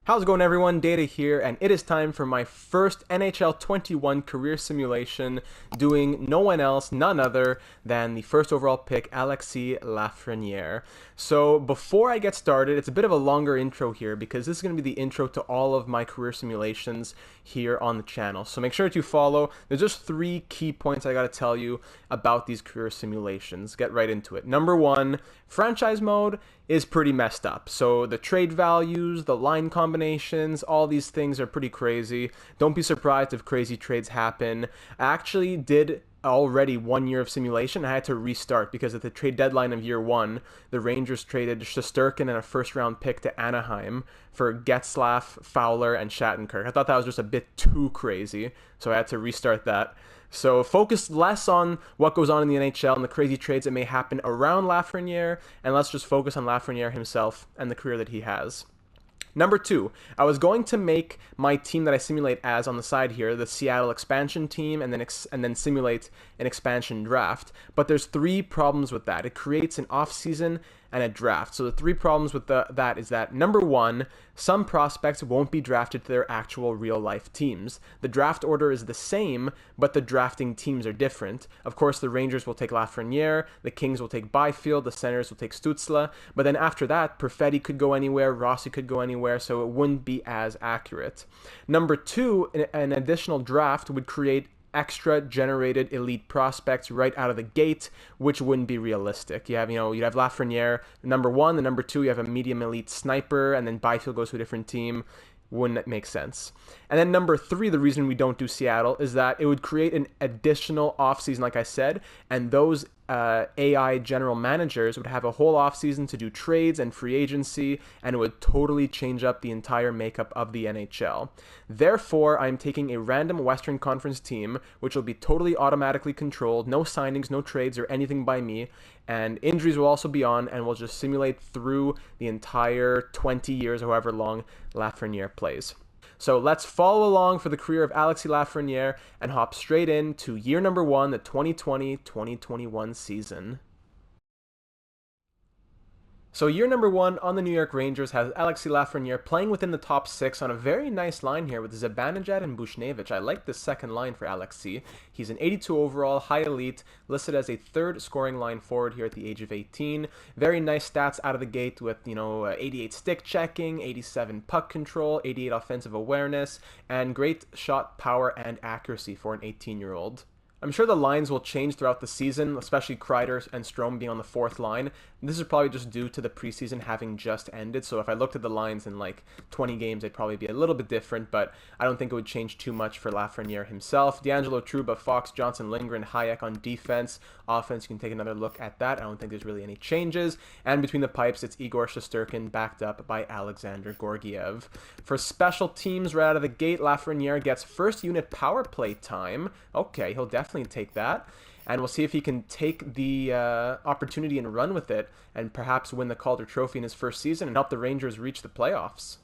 How's it going, everyone? Data here, and it is time for my first NHL 21 career simulation, doing no one else, none other than the first overall pick, Alexis Lafrenière. So before I get started, it's a bit of a longer intro here because this is going to be the intro to all of my career simulations here on the channel. So make sure to follow. There's just 3 key points I got to tell you about these career simulations. Get right into it. Number 1, franchise mode is pretty messed up. So the trade values, the line combinations, all these things are pretty crazy. Don't be surprised if crazy trades happen. I actually did already 1 year of simulation. I had to restart because at the trade deadline of year 1, the Rangers traded Shesterkin and a first round pick to Anaheim for Getzlaf, Fowler, and Shattenkirk. I thought that was just a bit too crazy, so I had to restart that. So focus less on what goes on in the NHL and the crazy trades that may happen around Lafrenière, and let's just focus on Lafrenière himself and the career that he has. Number 2, I was going to make my team that I simulate as on the side here, the Seattle expansion team, and then simulate an expansion draft. But there's 3 problems with that. It creates an off-season and a draft. So the 3 problems with that is that, number 1, some prospects won't be drafted to their actual real-life teams. The draft order is the same, but the drafting teams are different. Of course, the Rangers will take Lafrenière, the Kings will take Byfield, the Senators will take Stützle, but then after that, Perfetti could go anywhere, Rossi could go anywhere, so it wouldn't be as accurate. Number 2, an additional draft would create extra generated elite prospects right out of the gate, which wouldn't be realistic. You'd have Lafrenière, number 1, the number 2, you have a medium elite sniper, and then Byfield goes to a different team. Wouldn't make sense. And then number 3, the reason we don't do Seattle is that it would create an additional offseason, like I said, and those AI general managers would have a whole offseason to do trades and free agency, and it would totally change up the entire makeup of the NHL. Therefore, I'm taking a random Western Conference team, which will be totally automatically controlled, no signings, no trades, or anything by me, and injuries will also be on, and we'll just simulate through the entire 20 years, however long Lafrenière plays. So let's follow along for the career of Alexis Lafrenière and hop straight into year number 1, the 2020-2021 season. So year number 1 on the New York Rangers has Alexis Lafrenière playing within the top 6 on a very nice line here with Zibanejad and Buchnevich. I like this second line for Alexis. He's an 82 overall, high elite, listed as a 3rd scoring line forward here at the age of 18. Very nice stats out of the gate with, 88 stick checking, 87 puck control, 88 offensive awareness, and great shot power and accuracy for an 18-year-old. I'm sure the lines will change throughout the season, especially Kreider and Strome being on the 4th line. This is probably just due to the preseason having just ended, so if I looked at the lines in like 20 games, they'd probably be a little bit different, but I don't think it would change too much for Lafrenière himself. D'Angelo, Trouba, Fox, Johnson, Lindgren, Hayek on defense. Offense, you can take another look at that. I don't think there's really any changes. And between the pipes, it's Igor Shesterkin backed up by Alexander Georgiev. For special teams right out of the gate, Lafrenière gets first unit power play time. Okay, he'll definitely take that. And we'll see if he can take the opportunity and run with it and perhaps win the Calder Trophy in his first season and help the Rangers reach the playoffs.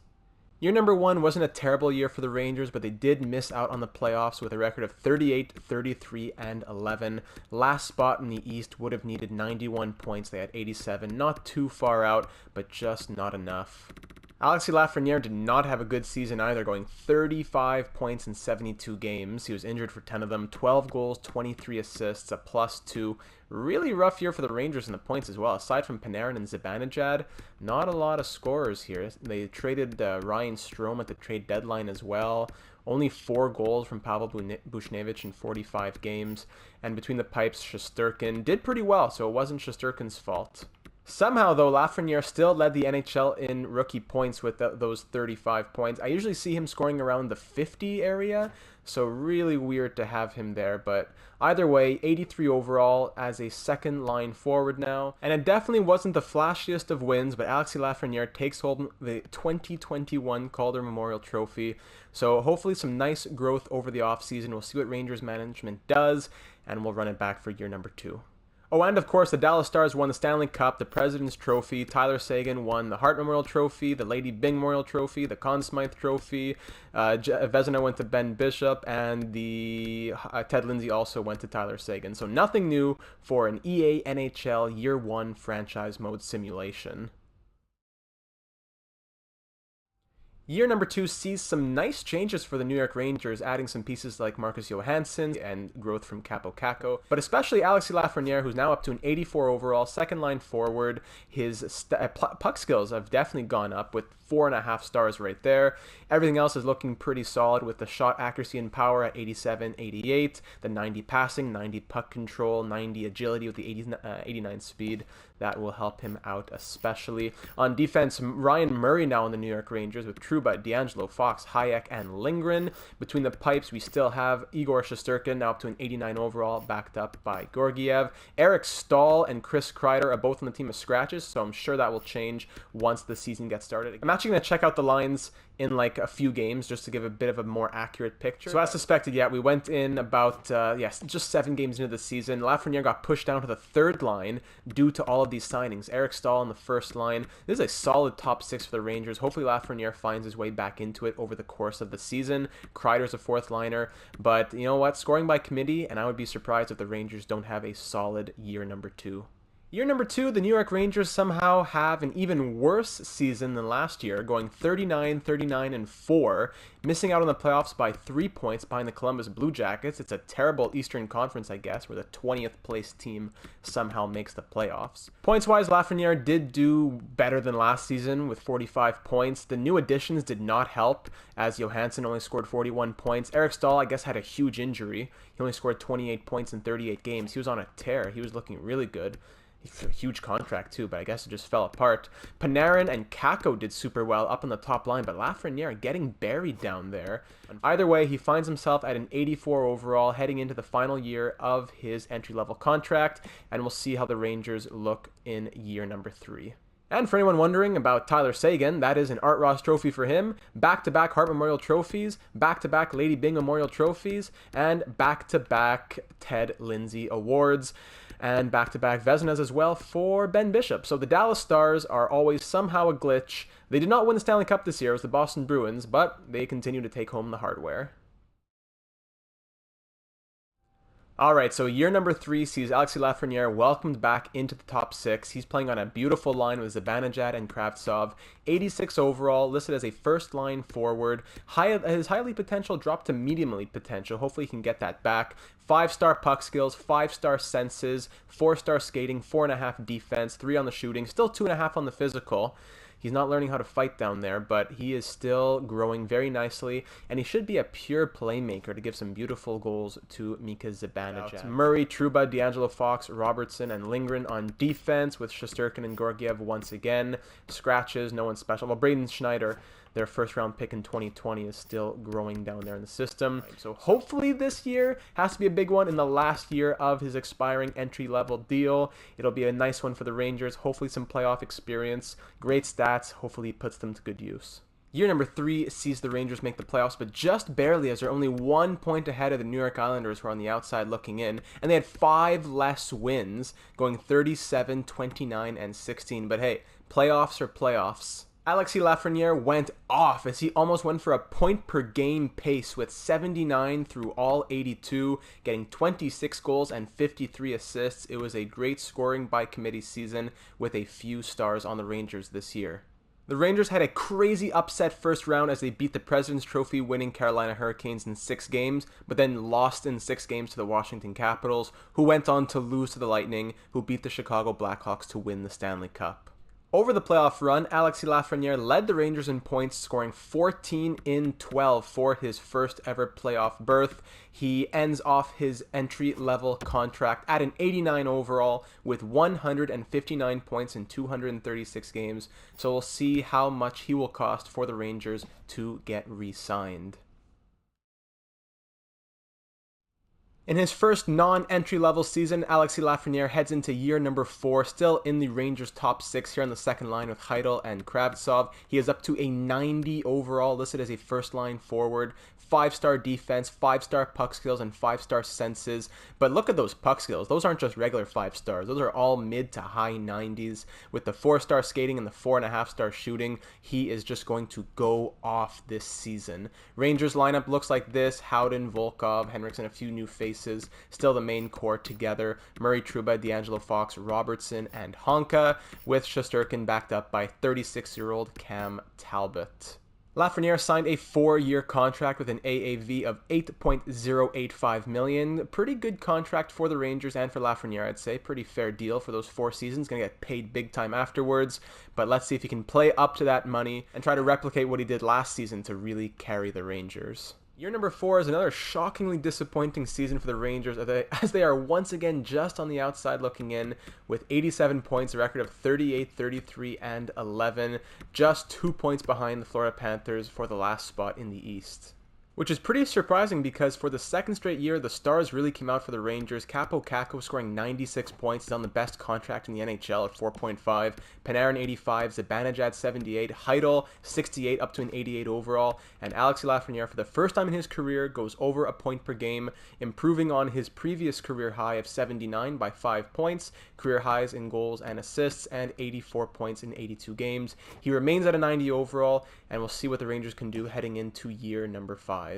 Year number 1 wasn't a terrible year for the Rangers, but they did miss out on the playoffs with a record of 38, 33, and 11. Last spot in the East would have needed 91 points. They had 87. Not too far out, but just not enough. Alexis Lafrenière did not have a good season either, going 35 points in 72 games. He was injured for 10 of them, 12 goals, 23 assists, a +2. Really rough year for the Rangers in the points as well. Aside from Panarin and Zibanejad, not a lot of scorers here. They traded Ryan Strome at the trade deadline as well. Only 4 goals from Pavel Buchnevich in 45 games. And between the pipes, Shesterkin did pretty well, so it wasn't Shesterkin's fault. Somehow, though, Lafrenière still led the NHL in rookie points with those 35 points. I usually see him scoring around the 50 area, so really weird to have him there. But either way, 83 overall as a second line forward now. And it definitely wasn't the flashiest of wins, but Alexis Lafrenière takes home the 2021 Calder Memorial Trophy. So hopefully some nice growth over the offseason. We'll see what Rangers management does, and we'll run it back for year number 2. Oh, and of course, the Dallas Stars won the Stanley Cup, the President's Trophy. Tyler Seguin won the Hart Memorial Trophy, the Lady Byng Memorial Trophy, the Conn Smythe Trophy. Vezina went to Ben Bishop, and the Ted Lindsay also went to Tyler Seguin. So nothing new for an EA NHL Year 1 franchise mode simulation. Year number 2 sees some nice changes for the New York Rangers, adding some pieces like Marcus Johansson and growth from Capo Caco, but especially Alexis Lafrenière, who's now up to an 84 overall, second line forward. His puck skills have definitely gone up with 4.5 stars right there. Everything else is looking pretty solid with the shot accuracy and power at 87, 88, the 90 passing, 90 puck control, 90 agility with the 89 speed. That will help him out especially. On defense, Ryan Murray now on the New York Rangers with Trouba, D'Angelo, Fox, Hayek, and Lindgren. Between the pipes, we still have Igor Shesterkin now up to an 89 overall, backed up by Georgiev. Eric Stahl and Chris Kreider are both on the team of scratches, so I'm sure that will change once the season gets started. I'm actually going to check out the lines in like a few games just to give a bit of a more accurate picture. So as suspected, we went in about, just 7 games into the season. Lafrenière got pushed down to the third line due to all of these signings. Eric Stahl on the first line. This is a solid top 6 for the Rangers. Hopefully Lafrenière finds his way back into it over the course of the season. Kreider's a fourth liner, but you know what? Scoring by committee, and I would be surprised if the Rangers don't have a solid year number 2. Year number 2, the New York Rangers somehow have an even worse season than last year, going 39, 39, and 4, missing out on the playoffs by 3 points behind the Columbus Blue Jackets. It's a terrible Eastern Conference, I guess, where the 20th place team somehow makes the playoffs. Points-wise, Lafrenière did do better than last season with 45 points. The new additions did not help, as Johansson only scored 41 points. Eric Stahl, I guess, had a huge injury. He only scored 28 points in 38 games. He was on a tear. He was looking really good. A huge contract too, but I guess it just fell apart. Panarin and Kako did super well up on the top line, but Lafrenière getting buried down there. Either way, he finds himself at an 84 overall heading into the final year of his entry-level contract, and we'll see how the Rangers look in year number 3. And for anyone wondering about Tyler Seguin, that is an Art Ross trophy for him, back-to-back Hart Memorial trophies, back-to-back Lady Byng Memorial trophies, and back-to-back Ted Lindsay awards, and back-to-back Vezinas as well for Ben Bishop. So the Dallas Stars are always somehow a glitch. They did not win the Stanley Cup this year, it was the Boston Bruins, but they continue to take home the hardware. Alright, so year number 3 sees Alexis Lafrenière welcomed back into the top 6. He's playing on a beautiful line with Zibanejad and Kravtsov. 86 overall, listed as a first-line forward. His high elite potential dropped to medium elite potential. Hopefully he can get that back. 5-star puck skills, 5-star senses, 4-star skating, 4.5 defense, 3 on the shooting, still 2.5 on the physical. He's not learning how to fight down there, but he is still growing very nicely, and he should be a pure playmaker to give some beautiful goals to Mika Zibanejad. Murray, Trouba, D'Angelo, Fox, Robertson, and Lindgren on defense, with Shesterkin and Georgiev once again. Scratches, no one special. Well, Braden Schneider, their first-round pick in 2020, is still growing down there in the system. So hopefully this year has to be a big one in the last year of his expiring entry-level deal. It'll be a nice one for the Rangers. Hopefully some playoff experience. Great stats. Hopefully he puts them to good use. Year number 3 sees the Rangers make the playoffs, but just barely, as they're only 1 point ahead of the New York Islanders, who are on the outside looking in, and they had 5 less wins, going 37, 29, and 16. But hey, playoffs are playoffs. Alexis Lafrenière went off as he almost went for a point-per-game pace with 79 through all 82, getting 26 goals and 53 assists. It was a great scoring by committee season with a few stars on the Rangers this year. The Rangers had a crazy upset first round as they beat the President's Trophy winning Carolina Hurricanes in 6 games, but then lost in 6 games to the Washington Capitals, who went on to lose to the Lightning, who beat the Chicago Blackhawks to win the Stanley Cup. Over the playoff run, Alexis Lafrenière led the Rangers in points, scoring 14 in 12 for his first ever playoff berth. He ends off his entry-level contract at an 89 overall with 159 points in 236 games. So we'll see how much he will cost for the Rangers to get re-signed. In his first non-entry-level season, Alexis Lafrenière heads into year number 4, still in the Rangers' top 6 here on the second line with Heidel and Kravtsov. He is up to a 90 overall, listed as a first-line forward. 5-star defense, 5-star puck skills, and 5-star senses. But look at those puck skills. Those aren't just regular 5 stars. Those are all mid to high 90s. With the 4-star skating and the 4.5-star shooting, he is just going to go off this season. Rangers lineup looks like this. Howden, Volkov, Henriksen, a few new faces. Still the main core together. Murray, Trouba, D'Angelo, Fox, Robertson, and Honka, with Shesterkin backed up by 36-year-old Cam Talbot. Lafrenière signed a 4-year contract with an AAV of $8.085 million. Pretty good contract for the Rangers and for Lafrenière, I'd say. Pretty fair deal for those 4 seasons. Going to get paid big time afterwards. But let's see if he can play up to that money and try to replicate what he did last season to really carry the Rangers. Year number 4 is another shockingly disappointing season for the Rangers as they are once again just on the outside looking in with 87 points, a record of 38, 33, and 11, just 2 points behind the Florida Panthers for the last spot in the East. Which is pretty surprising because for the second straight year, the stars really came out for the Rangers. Kaapo Kakko scoring 96 points. He's on the best contract in the NHL at 4.5. Panarin 85, Zibanejad 78, Heidel 68 up to an 88 overall. And Alexis Lafrenière for the first time in his career goes over a point per game, improving on his previous career high of 79 by 5 points. Career highs in goals and assists and 84 points in 82 games. He remains at a 90 overall, and we'll see what the Rangers can do heading into year number 5.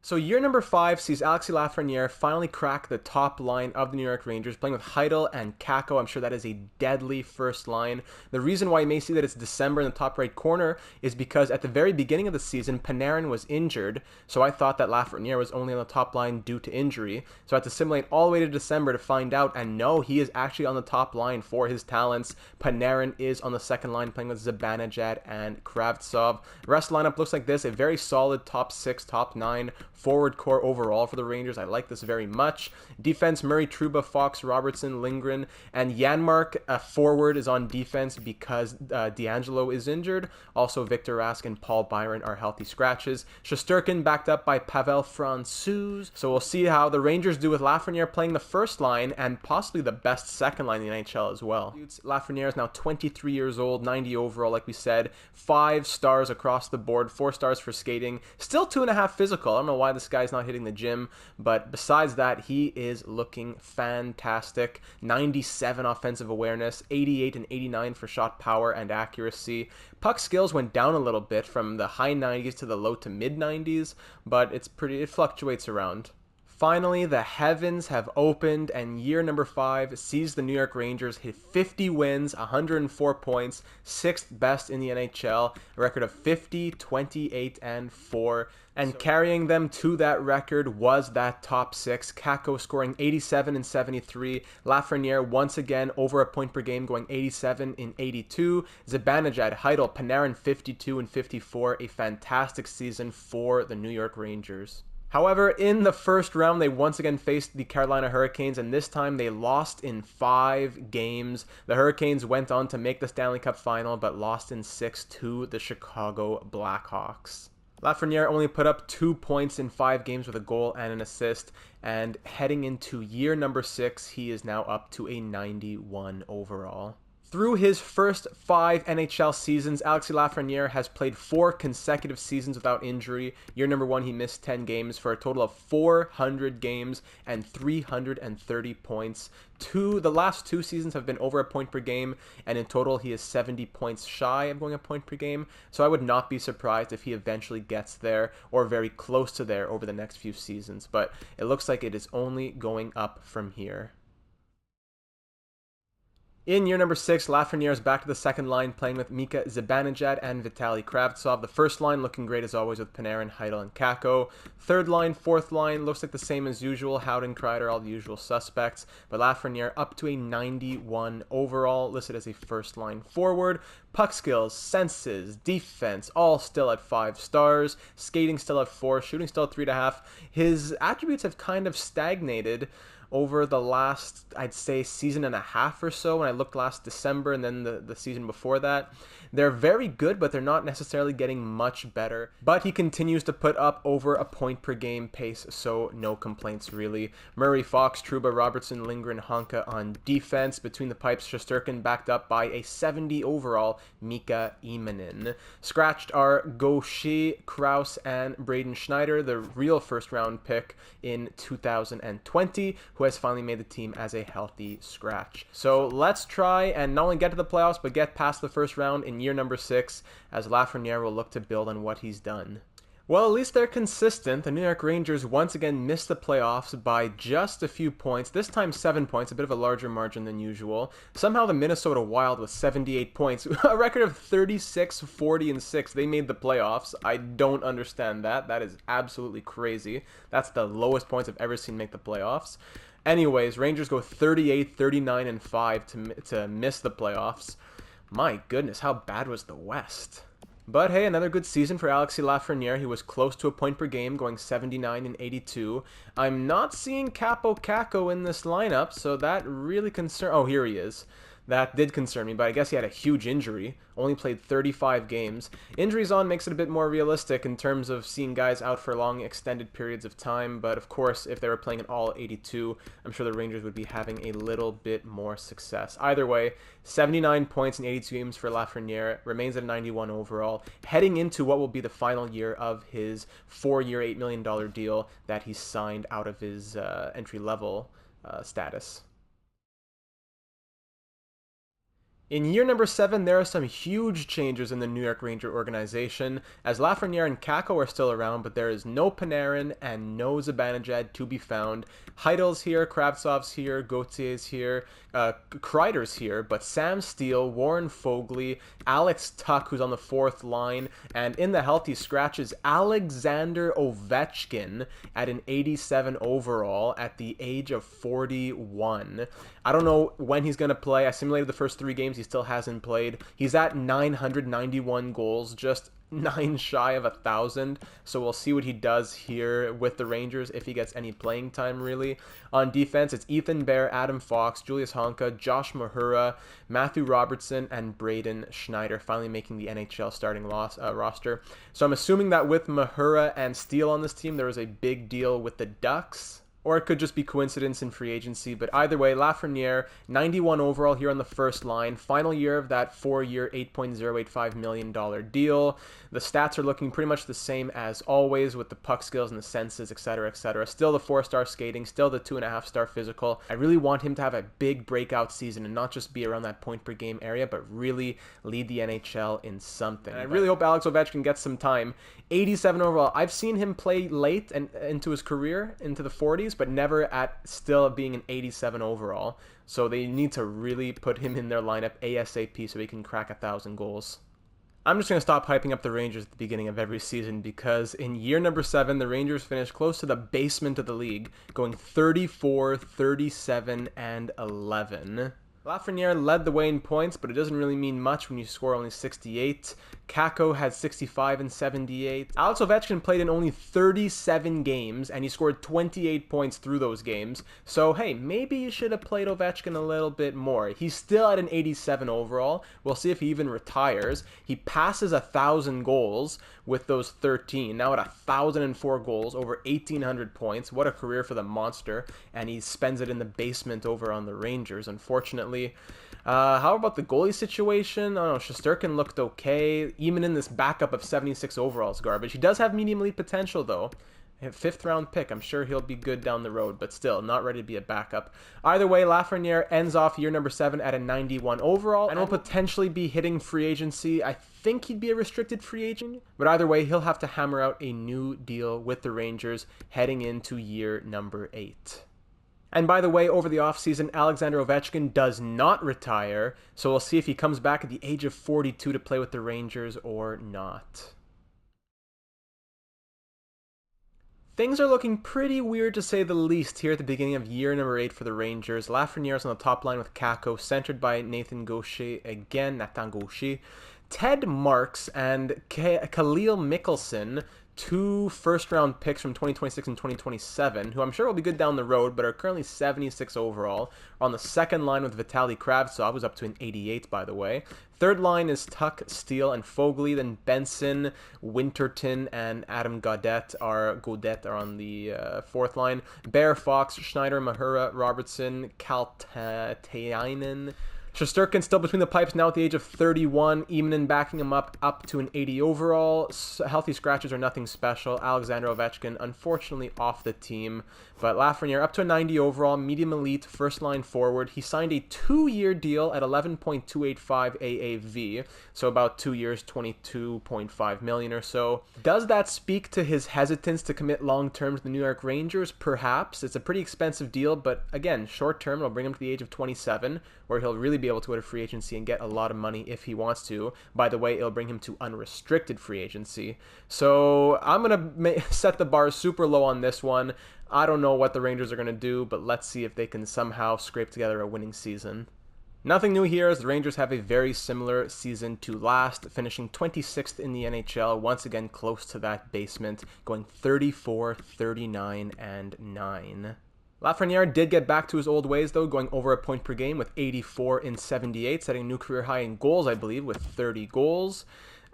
So year number 5 sees Alexis Lafrenière finally crack the top line of the New York Rangers, playing with Heidel and Kakko. I'm sure that is a deadly first line. The reason why you may see that it's December in the top right corner is because at the very beginning of the season, Panarin was injured, so I thought that Lafrenière was only on the top line due to injury. So I had to simulate all the way to December to find out, and no, he is actually on the top line for his talents. Panarin is on the second line, playing with Zibanejad and Kravtsov. The rest of the lineup looks like this, a very solid top 6, top 9 forward core overall for the Rangers. I like this very much. Defense, Murray, Trouba, Fox, Robertson, Lindgren, and Janmark forward is on defense because D'Angelo is injured. Also, Victor Rask and Paul Byron are healthy scratches. Shesterkin backed up by Pavel Francouz. So we'll see how the Rangers do with Lafrenière playing the first line and possibly the best second line in the NHL as well. Lafrenière is now 23 years old, 90 overall, like we said. 5 stars across the board, 4 stars for skating. Still 2.5 physical. I don't know why this guy's not hitting the gym, but besides that, he is looking fantastic. 97 offensive awareness, 88 and 89 for shot power and accuracy. Puck skills went down a little bit from the high 90s to the low to mid 90s, but it fluctuates around. Finally, the heavens have opened, and year number 5 sees the New York Rangers hit 50 wins, 104 points, 6th best in the NHL, a record of 50, 28, and 4. And carrying them to that record was that top 6. Kakko scoring 87 and 73. Lafrenière once again over a point per game, going 87 in 82. Zibanejad, Heidel, Panarin 52 and 54. A fantastic season for the New York Rangers. However, in the first round, they once again faced the Carolina Hurricanes, and this time they lost in 5 games. The Hurricanes went on to make the Stanley Cup final, but lost in 6 to the Chicago Blackhawks. Lafrenière only put up 2 points in 5 games with a goal and an assist, and heading into year number 6, he is now up to a 91 overall. Through his first 5 NHL seasons, Alexis Lafrenière has played 4 consecutive seasons without injury. Year number 1, he missed 10 games for a total of 400 games and 330 points. The last 2 seasons have been over a point per game, and in total he is 70 points shy of going a point per game. So I would not be surprised if he eventually gets there or very close to there over the next few seasons. But it looks like it is only going up from here. In year number 6, Lafrenière is back to the second line, playing with Mika Zibanejad and Vitaly Kravtsov. The first line looking great as always with Panarin, Heidel, and Kakko. Third line, fourth line looks like the same as usual. Howden, Kreider, all the usual suspects. But Lafrenière up to a 91 overall, listed as a first line forward. Puck skills, senses, defense, all still at 5 stars. Skating still at 4, shooting still at 3.5. His attributes have kind of stagnated over the last, I'd say, season and a half or so. When I looked last December and then the season before that, they're very good, but they're not necessarily getting much better. But he continues to put up over a point per game pace, so no complaints really. Murray, Fox, Trouba, Robertson, Lindgren, Honka on defense. Between the pipes, Shesterkin backed up by a 70 overall Mika Imanen. Scratched are Gaucher, Krause, and Braden Schneider, the real first round pick in 2020, who has finally made the team as a healthy scratch. So let's try and not only get to the playoffs, but get past the first round in year number 6, as Lafrenière will look to build on what he's done. Well, at least they're consistent. The New York Rangers once again missed the playoffs by just a few points. This time 7 points, a bit of a larger margin than usual. Somehow the Minnesota Wild with 78 points, a record of 36, 40, and 6. They made the playoffs. I don't understand that. That is absolutely crazy. That's the lowest points I've ever seen make the playoffs. Anyways, Rangers go 38, 39, and 5 to miss the playoffs. My goodness, how bad was the West? But hey, another good season for Alexis Lafrenière. He was close to a point per game, going 79 and 82. I'm not seeing Capo Caco in this lineup, so that really Oh, here he is. That did concern me, but I guess he had a huge injury. Only played 35 games. Injuries on makes it a bit more realistic in terms of seeing guys out for long, extended periods of time. But of course, if they were playing an all 82, I'm sure the Rangers would be having a little bit more success. Either way, 79 points in 82 games for Lafrenière, remains at 91 overall, heading into what will be the final year of his 4-year, $8 million deal that he signed out of his entry-level status. In year number 7, there are some huge changes in the New York Ranger organization, as Lafrenière and Kakko are still around, but there is no Panarin and no Zibanejad to be found. Heidel's here, Kravtsov's here, Gautier's here, Kreider's here, but Sam Steele, Warren Foegele, Alex Tuch, who's on the 4th line, and in the healthy scratches, Alexander Ovechkin at an 87 overall at the age of 41. I don't know when he's going to play. I simulated the first 3 games. He still hasn't played. He's at 991 goals, just 9 shy of 1,000. So we'll see what he does here with the Rangers, if he gets any playing time, really. On defense, it's Ethan Bear, Adam Fox, Julius Honka, Josh Mahura, Matthew Robertson, and Braden Schneider finally making the NHL starting roster. So I'm assuming that with Mahura and Steele on this team, there was a big deal with the Ducks. Or it could just be coincidence in free agency. But either way, Lafrenière, 91 overall here on the first line. Final year of that 4-year, $8.085 million deal. The stats are looking pretty much the same as always with the puck skills and the senses, etc., etc. Still the 4-star skating, still the 2.5-star physical. I really want him to have a big breakout season and not just be around that point per game area, but really lead the NHL in something. And I really hope Alex Ovechkin gets some time. 87 overall. I've seen him play late and into his career, into the 40s, but never at still being an 87 overall. So they need to really put him in their lineup ASAP so he can crack 1,000 goals. I'm just going to stop hyping up the Rangers at the beginning of every season because in year number 7, the Rangers finished close to the basement of the league, going 34, 37, and 11. Lafrenière led the way in points, but it doesn't really mean much when you score only 68. Kakko had 65 and 78. Alex Ovechkin played in only 37 games, and he scored 28 points through those games. So, hey, maybe you should have played Ovechkin a little bit more. He's still at an 87 overall. We'll see if he even retires. He passes 1,000 goals with those 13. Now at 1,004 goals, over 1,800 points. What a career for the monster. And he spends it in the basement over on the Rangers, unfortunately. How about the goalie situation? I don't know, Shesterkin looked okay. Even in this backup of 76 overall is garbage. He does have medium elite potential, though. A 5th round pick. I'm sure he'll be good down the road, but still, not ready to be a backup. Either way, Lafrenière ends off year number 7 at a 91 overall, and will potentially be hitting free agency. I think he'd be a restricted free agent, but either way, he'll have to hammer out a new deal with the Rangers heading into year number 8. And by the way, over the offseason, Alexander Ovechkin does not retire, so we'll see if he comes back at the age of 42 to play with the Rangers or not. Things are looking pretty weird to say the least here at the beginning of year number 8 for the Rangers. Lafreniere's on the top line with Kakko, centered by Nathan Gaucher again, Nathan Gaucher. Ted Marks and Khalil Mickelson, 2 first-round picks from 2026 and 2027, who I'm sure will be good down the road, but are currently 76 overall. Are on the second line with Vitaly Kravtsov, who's up to an 88, by the way. Third line is Tuch, Steele, and Foegele. Then Benson, Winterton, and Adam Gaudette are on the 4th line. Bear, Fox, Schneider, Mahura, Robertson, Kaltainen, Shesterkin still between the pipes now at the age of 31. Emanin backing him up to an 80 overall. Healthy scratches are nothing special. Alexander Ovechkin, unfortunately, off the team. But Lafrenière up to a 90 overall, medium elite, first line forward. He signed a 2-year deal at 11.285 AAV, so about 2 years, 22.5 million or so. Does that speak to his hesitance to commit long-term to the New York Rangers? Perhaps. It's a pretty expensive deal, but again, short-term, it'll bring him to the age of 27, where he'll really be able to go to free agency and get a lot of money if he wants to. By the way, it'll bring him to unrestricted free agency. So I'm going to set the bar super low on this one. I don't know what the Rangers are going to do, but let's see if they can somehow scrape together a winning season. Nothing new here as the Rangers have a very similar season to last, finishing 26th in the NHL, once again close to that basement, going 34, 39, and 9. Lafrenière did get back to his old ways, though, going over a point per game with 84 in 78, setting a new career high in goals, I believe, with 30 goals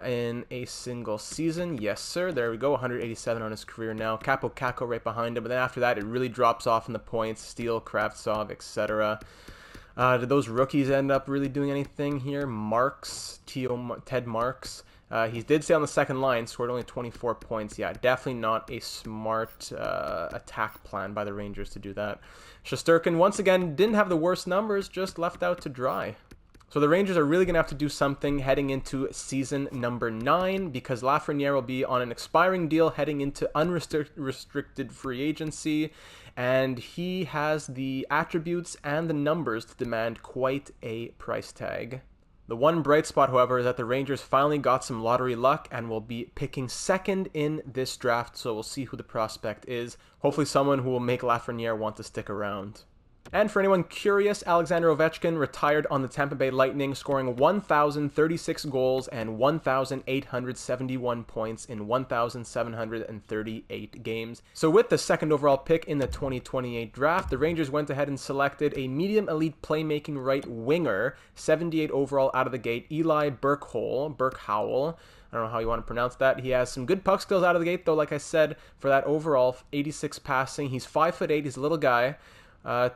in a single season. Yes, sir. There we go. 187 on his career now. Capo Caco right behind him, but then after that, it really drops off in the points. Steele, Kravtsov, etc. Did those rookies end up really doing anything here? Marks, Ted Marks. He did stay on the second line, scored only 24 points. Yeah, definitely not a smart attack plan by the Rangers to do that. Shesterkin, once again, didn't have the worst numbers, just left out to dry. So the Rangers are really going to have to do something heading into season number 9, because Lafrenière will be on an expiring deal heading into unrestricted free agency, and he has the attributes and the numbers to demand quite a price tag. The one bright spot, however, is that the Rangers finally got some lottery luck and will be picking second in this draft, so we'll see who the prospect is. Hopefully someone who will make Lafrenière want to stick around. And for anyone curious, Alexander Ovechkin retired on the Tampa Bay Lightning, scoring 1,036 goals and 1,871 points in 1,738 games. So with the second overall pick in the 2028 draft, the Rangers went ahead and selected a medium elite playmaking right winger, 78 overall out of the gate, Eli Burkhowel. I don't know how you want to pronounce that. He has some good puck skills out of the gate, though, like I said, for that overall 86 passing. He's 5'8", he's a little guy.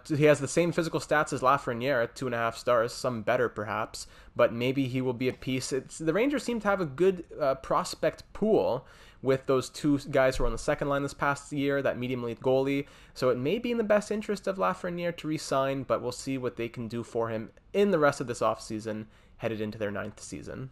He has the same physical stats as Lafrenière at 2.5 stars, some better perhaps, but maybe he will be a piece. The Rangers seem to have a good prospect pool with those two guys who were on the second line this past year, that medium elite goalie, so it may be in the best interest of Lafrenière to re-sign, but we'll see what they can do for him in the rest of this offseason, headed into their 9th season.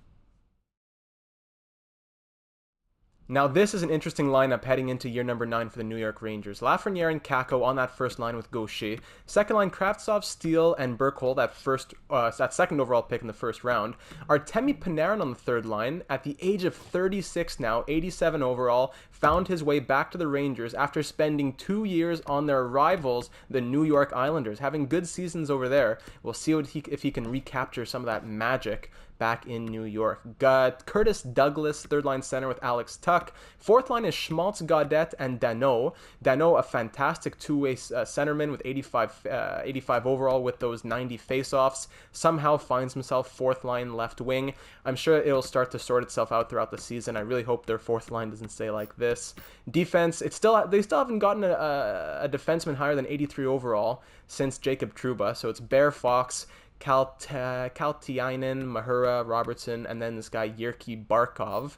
Now, this is an interesting lineup heading into year number 9 for the New York Rangers. Lafrenière and Kakko on that first line with Gaucher. Second line, Kravtsov, Steele, and Burkhowel, that second overall pick in the first round. Artemi Panarin on the third line. At the age of 36 now, 87 overall, found his way back to the Rangers after spending 2 years on their rivals, the New York Islanders, having good seasons over there. We'll see if he can recapture some of that magic back in New York. Got Curtis Douglas, third line center with Alex Tuck. Fourth line is Schmaltz, Gaudette, and Danault. Danault, a fantastic two-way centerman with 85 overall with those 90 faceoffs. Somehow finds himself fourth line left wing. I'm sure it'll start to sort itself out throughout the season. I really hope their fourth line doesn't stay like this. Defense, they still haven't gotten a defenseman higher than 83 overall since Jacob Trouba. So it's Bear Fox, Kaltiainen, Mahura, Robertson, and then this guy Yerky Barkov,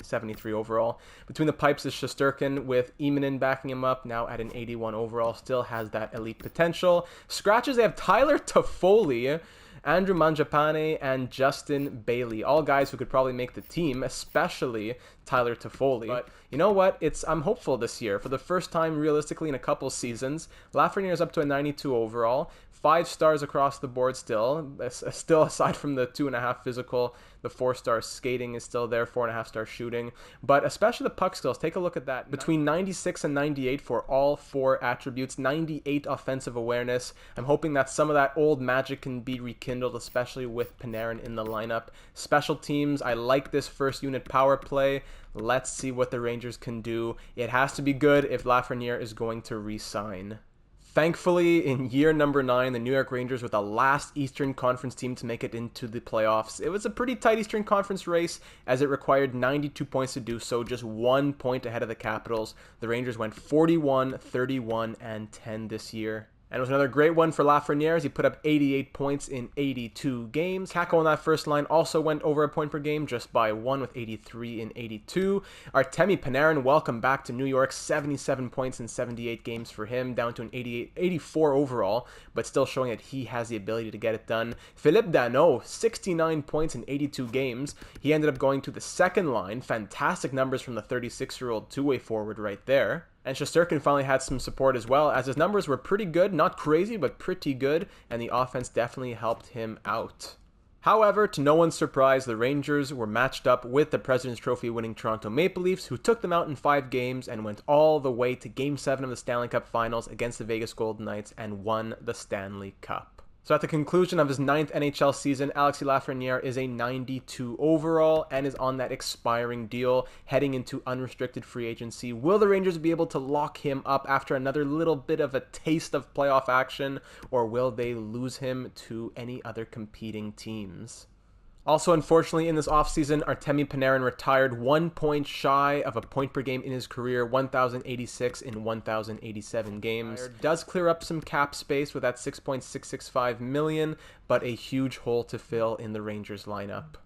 73 overall. Between the pipes is Shesterkin with Emanin backing him up, now at an 81 overall, still has that elite potential. Scratches, they have Tyler Toffoli, Andrew Mangiapane, and Justin Bailey. All guys who could probably make the team, especially Tyler Toffoli. But you know what? I'm hopeful this year. For the first time, realistically, in a couple seasons, Lafrenière is up to a 92 overall. 5 stars across the board still aside from the 2.5 physical, the 4-star skating is still there, 4.5-star shooting, but especially the puck skills. Take a look at that. Between 96 and 98 for all 4 attributes, 98 offensive awareness. I'm hoping that some of that old magic can be rekindled, especially with Panarin in the lineup. Special teams, I like this first unit power play. Let's see what the Rangers can do. It has to be good if Lafrenière is going to re-sign. Thankfully, in year number 9, the New York Rangers were the last Eastern Conference team to make it into the playoffs. It was a pretty tight Eastern Conference race, as it required 92 points to do so, just 1 point ahead of the Capitals. The Rangers went 41, 31, and 10 this year. And it was another great one for Lafrenière as he put up 88 points in 82 games. Kako on that first line also went over a point per game just by one with 83 in 82. Artemi Panarin, welcome back to New York. 77 points in 78 games for him, down to an 84 overall, but still showing that he has the ability to get it done. Philippe Danault, 69 points in 82 games. He ended up going to the second line. Fantastic numbers from the 36-year-old two-way forward right there. And Shesterkin finally had some support as well, as his numbers were pretty good, not crazy, but pretty good, and the offense definitely helped him out. However, to no one's surprise, the Rangers were matched up with the President's Trophy winning Toronto Maple Leafs, who took them out in 5 games and went all the way to Game 7 of the Stanley Cup Finals against the Vegas Golden Knights and won the Stanley Cup. So at the conclusion of his 9th NHL season, Alexis Lafrenière is a 92 overall and is on that expiring deal heading into unrestricted free agency. Will the Rangers be able to lock him up after another little bit of a taste of playoff action, or will they lose him to any other competing teams? Also, unfortunately, in this offseason, Artemi Panarin retired 1 point shy of a point per game in his career, 1,086 in 1,087 games. Does clear up some cap space with that $6.665 million, but a huge hole to fill in the Rangers lineup.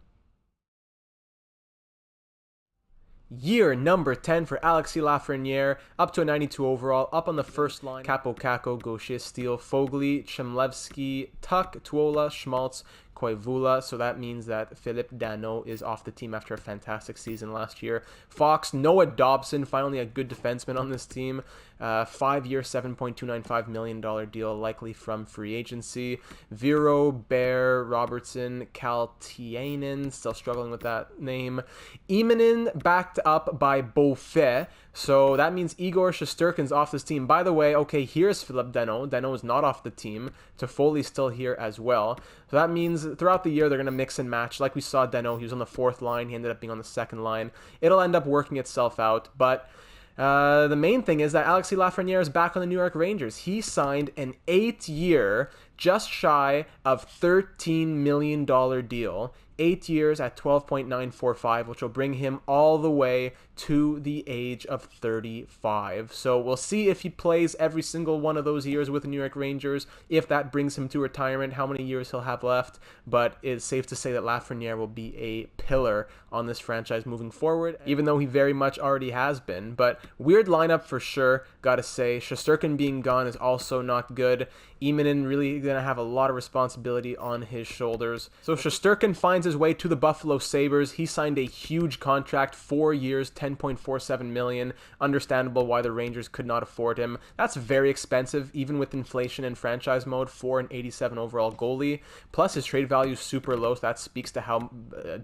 Year number 10 for Alexis Lafrenière, up to a 92 overall, up on the first line. Capo, Gaucher, Steele, Fogley, Chemlevski, Tuck, Tuola, Schmaltz, Koivula, so that means that Philippe Danault is off the team after a fantastic season last year. Fox, Noah Dobson, finally a good defenseman on this team. 5-year, $7.295 million deal, likely from free agency. Vero, Bear, Robertson, Kaltiainen, still struggling with that name. Imanen backed up by Beaufait, so that means Igor Shesterkin's off this team. By the way, okay, here's Philippe Danault. Danault is not off the team. Toffoli's still here as well. So that means throughout the year, they're going to mix and match. Like we saw Danault, he was on the 4th line. He ended up being on the 2nd line. It'll end up working itself out. But the main thing is that Alexis Lafrenière is back on the New York Rangers. He signed an 8-year, just shy of $13 million deal. 8 years at 12.945, which will bring him all the way to the age of 35. So we'll see if he plays every single one of those years with the New York Rangers, if that brings him to retirement, how many years he'll have left. But it's safe to say that Lafrenière will be a pillar on this franchise moving forward, even though he very much already has been. But weird lineup for sure, gotta say. Shesterkin being gone is also not good. Imanen really going to have a lot of responsibility on his shoulders. So Shesterkin finds his way to the Buffalo Sabres. He signed a huge contract, 4 years, $10.47 million. Understandable why the Rangers could not afford him. That's very expensive, even with inflation and franchise mode, for an 87 overall goalie. Plus, his trade value is super low, so that speaks to how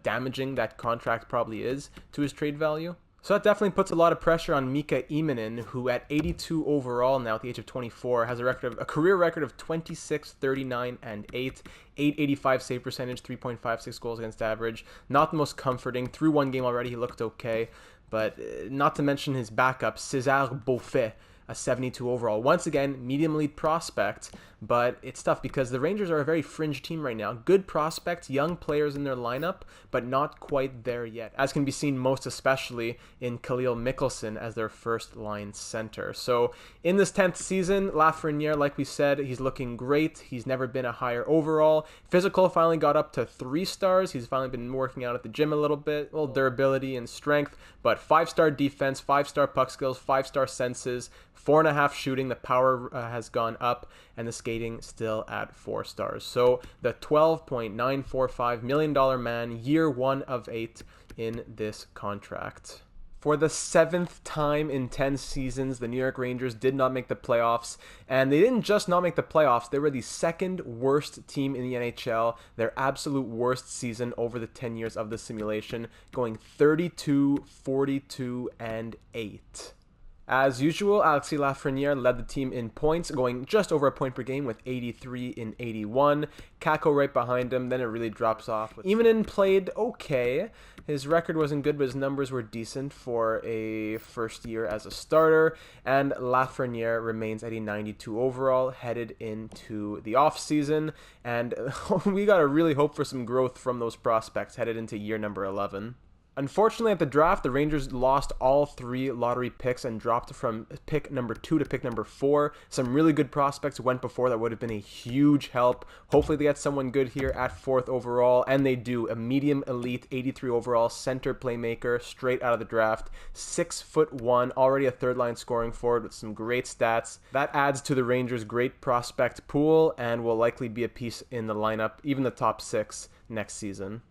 damaging that contract probably is to his trade value. So that definitely puts a lot of pressure on Mika Imanen, who at 82 overall now at the age of 24 has a career record of 26, 39, and 8. 885 save percentage, 3.56 goals against average. Not the most comforting. Through one game already, he looked okay. But not to mention his backup, César Beaufait, a 72 overall. Once again, medium elite prospect, but it's tough because the Rangers are a very fringe team right now. Good prospects, young players in their lineup, but not quite there yet, as can be seen most especially in Khalil Mikkelsen as their first-line center. So in this 10th season, Lafrenière, like we said, he's looking great. He's never been a higher overall. Physical finally got up to 3 stars. He's finally been working out at the gym a little bit, a little durability and strength, but 5-star defense, 5-star puck skills, 5-star senses, 4.5 shooting. The power has gone up, and the skating still at 4 stars. So the $12.945 million man, year 1 of 8 in this contract. For the 7th time in 10 seasons, the New York Rangers did not make the playoffs, and they didn't just not make the playoffs, they were the 2nd worst team in the NHL, their absolute worst season over the 10 years of the simulation, going 32, 42, and 8. As usual, Alexis Lafrenière led the team in points, going just over a point per game with 83 in 81. Kako right behind him, then it really drops off. Imanen played okay. His record wasn't good, but his numbers were decent for a first year as a starter. And Lafrenière remains at a 92 overall, headed into the offseason. And we got to really hope for some growth from those prospects headed into year number 11. Unfortunately, at the draft, the Rangers lost all 3 lottery picks and dropped from pick number 2 to pick number 4. Some really good prospects went before that would have been a huge help. Hopefully they get someone good here at 4th overall, and they do. A medium elite 83 overall center playmaker straight out of the draft. 6'1", already a third-line scoring forward with some great stats. That adds to the Rangers' great prospect pool and will likely be a piece in the lineup, even the top 6 next season.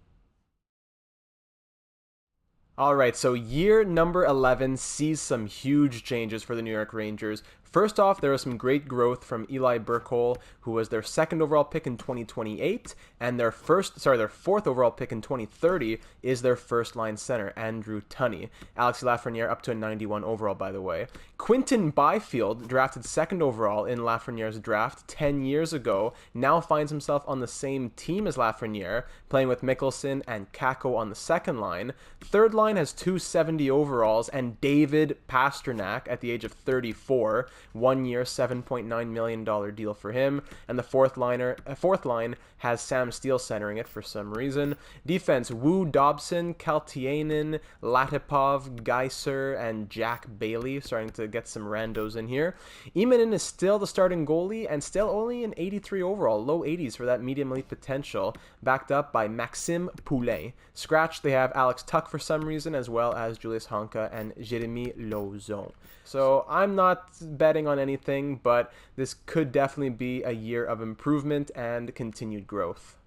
Alright, so year number 11 sees some huge changes for the New York Rangers. First off, there was some great growth from Eli Burkholz, who was their 2nd overall pick in 2028, and their 4th overall pick in 2030 is their first-line center, Andrew Tunney. Alexis Lafrenière up to a 91 overall, by the way. Quinton Byfield, drafted 2nd overall in Lafreniere's draft 10 years ago, now finds himself on the same team as Lafrenière, playing with Mikkelsen and Kakko on the 2nd line. 3rd line has 270 overalls, and David Pastrnak at the age of 34. 1 year, $7.9 million deal for him. And the 4th line has Sam Steele centering it for some reason. Defense, Wu, Dobson, Kaltiainen, Latipov, Geiser, and Jack Bailey, starting to get some randos in here. Emanen is still the starting goalie and still only an 83 overall, low 80s for that medium elite potential, backed up by Maxime Poulet. Scratch, they have Alex Tuch for some reason, as well as Julius Honka and Jeremy Lauzon. So I'm not betting on anything, but this could definitely be a year of improvement and continued growth.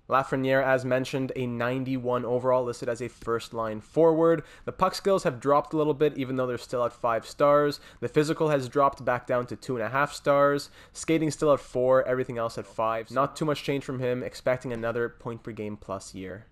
Lafrenière, as mentioned, a 91 overall, listed as a first-line forward. The puck skills have dropped a little bit, even though they're still at 5 stars. The physical has dropped back down to 2.5 stars. Skating still at 4, everything else at 5. Not too much change from him, expecting another point-per-game plus year.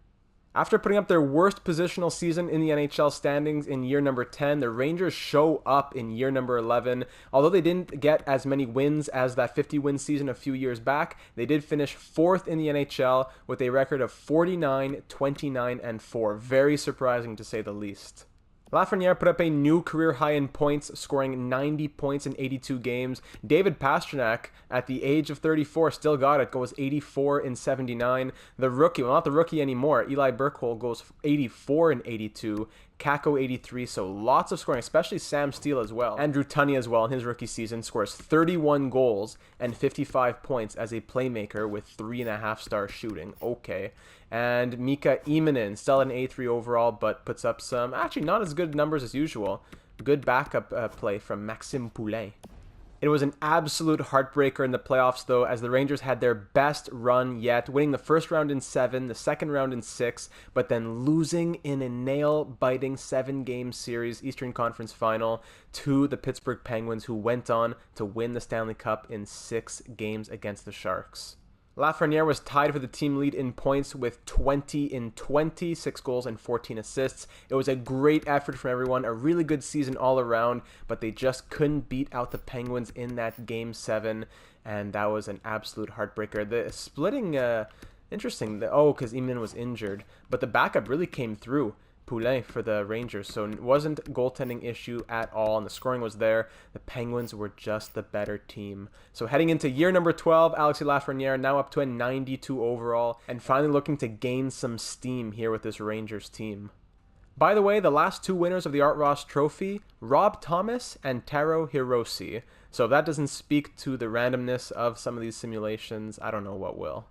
After putting up their worst positional season in the NHL standings in year number 10, the Rangers show up in year number 11. Although they didn't get as many wins as that 50-win season a few years back, they did finish 4th in the NHL with a record of 49, 29, and 4. Very surprising to say the least. Lafrenière put up a new career high in points, scoring 90 points in 82 games. David Pastrnak, at the age of 34, still got it, goes 84 in 79. The rookie, well, not the rookie anymore, Eli Burkholz goes 84 in 82. Kakko 83, so lots of scoring, especially Sam Steele as well. Andrew Tunney as well in his rookie season scores 31 goals and 55 points as a playmaker with 3.5-star shooting. Okay. And Mika Emanen, still an A3 overall, but puts up some, actually not as good numbers as usual. Good backup play from Maxime Poulet. It was an absolute heartbreaker in the playoffs, though, as the Rangers had their best run yet, winning the first round in 7, the second round in 6, but then losing in a nail-biting 7-game series Eastern Conference final to the Pittsburgh Penguins, who went on to win the Stanley Cup in 6 games against the Sharks. Lafrenière was tied for the team lead in points with 20 in 20, 6 goals and 14 assists. It was a great effort from everyone, a really good season all around, but they just couldn't beat out the Penguins in that Game 7, and that was an absolute heartbreaker. The splitting, interesting, because Eamon was injured, but the backup really came through. Poulet for the Rangers, so it wasn't a goaltending issue at all, and the scoring was there. The Penguins were just the better team. So heading into year number 12, Alexis Lafrenière now up to a 92 overall, and finally looking to gain some steam here with this Rangers team. By the way, the last 2 winners of the Art Ross Trophy, Rob Thomas and Taro Hirose. So if that doesn't speak to the randomness of some of these simulations, I don't know what will.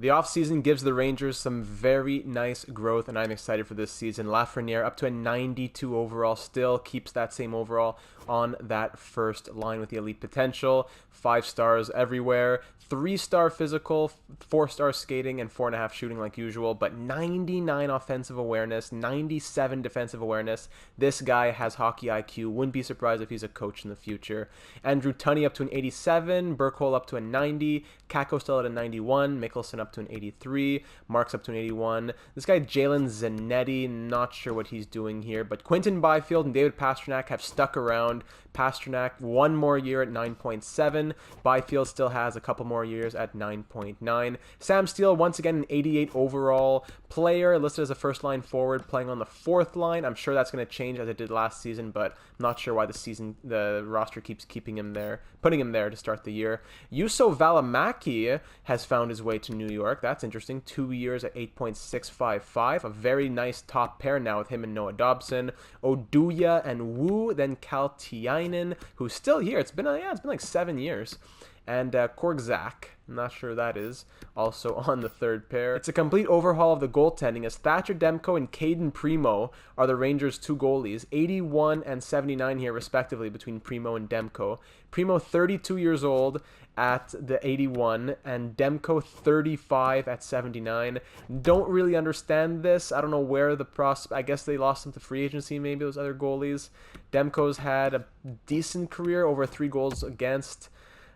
The offseason gives the Rangers some very nice growth, and I'm excited for this season. Lafrenière up to a 92 overall, still keeps that same overall on that first line with the elite potential. 5 stars everywhere, 3-star physical, 4-star skating, and 4.5 shooting like usual, but 99 offensive awareness, 97 defensive awareness. This guy has hockey IQ. Wouldn't be surprised if he's a coach in the future. Andrew Tunney up to an 87, Burkholz up to a 90, Kakko still at a 91, Mikkelsen up to an 83, Marks up to an 81. This guy Jalen Zanetti, not sure what he's doing here, but Quinton Byfield and David Pastrnak have stuck around. Pastrnak 1 more year at 9.7. Byfield still has a couple more years at 9.9. Sam Steele, once again, an 88 overall player, listed as a first-line forward, playing on the 4th line. I'm sure that's going to change as it did last season, but I'm not sure why the roster keeps keeping him there, putting him there to start the year. Juuso Välimäki has found his way to New York. That's interesting. 2 years at 8.655. A very nice top pair now with him and Noah Dobson. Oduya and Wu, then Kaltiainen, who's still here. It's been like 7 years. And Korczak, I'm not sure who that is, also on the third pair. It's a complete overhaul of the goaltending as Thatcher Demko and Caden Primo are the Rangers' two goalies, 81 and 79 here respectively between Primo and Demko. Primo 32 years old at the 81 and Demko 35 at 79. Don't really understand this. I don't know where the I guess they lost him to free agency, maybe those other goalies. Demko's had a decent career, over 3 goals against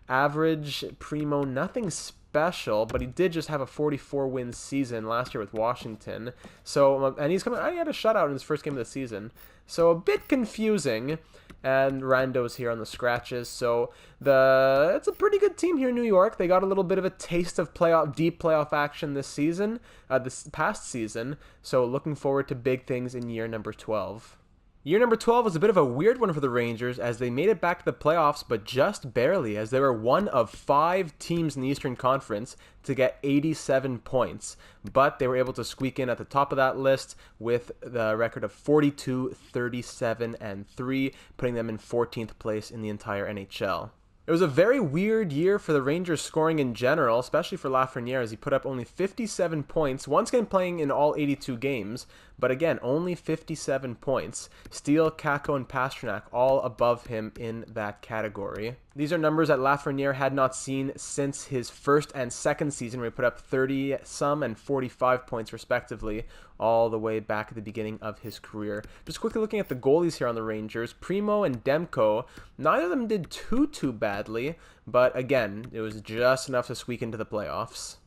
average. Primo, nothing special, but he did just have a 44-win season last year with Washington. So, and he had a shutout in his first game of the season. So a bit confusing. And Rando's here on the scratches. So it's a pretty good team here in New York. They got a little bit of a taste of deep playoff action this season, this past season. So looking forward to big things in year number 12. Year number 12 was a bit of a weird one for the Rangers as they made it back to the playoffs, but just barely, as they were one of 5 teams in the Eastern Conference to get 87 points. But they were able to squeak in at the top of that list with the record of 42, 37, and 3, putting them in 14th place in the entire NHL. It was a very weird year for the Rangers scoring in general, especially for Lafrenière, as he put up only 57 points, once again playing in all 82 games, but again, only 57 points. Steele, Kakko, and Pastrnak all above him in that category. These are numbers that Lafrenière had not seen since his first and second season, where he put up 30-some and 45 points respectively, all the way back at the beginning of his career. Just quickly looking at the goalies here on the Rangers, Primo and Demko, neither of them did too badly, but again, it was just enough to squeak into the playoffs.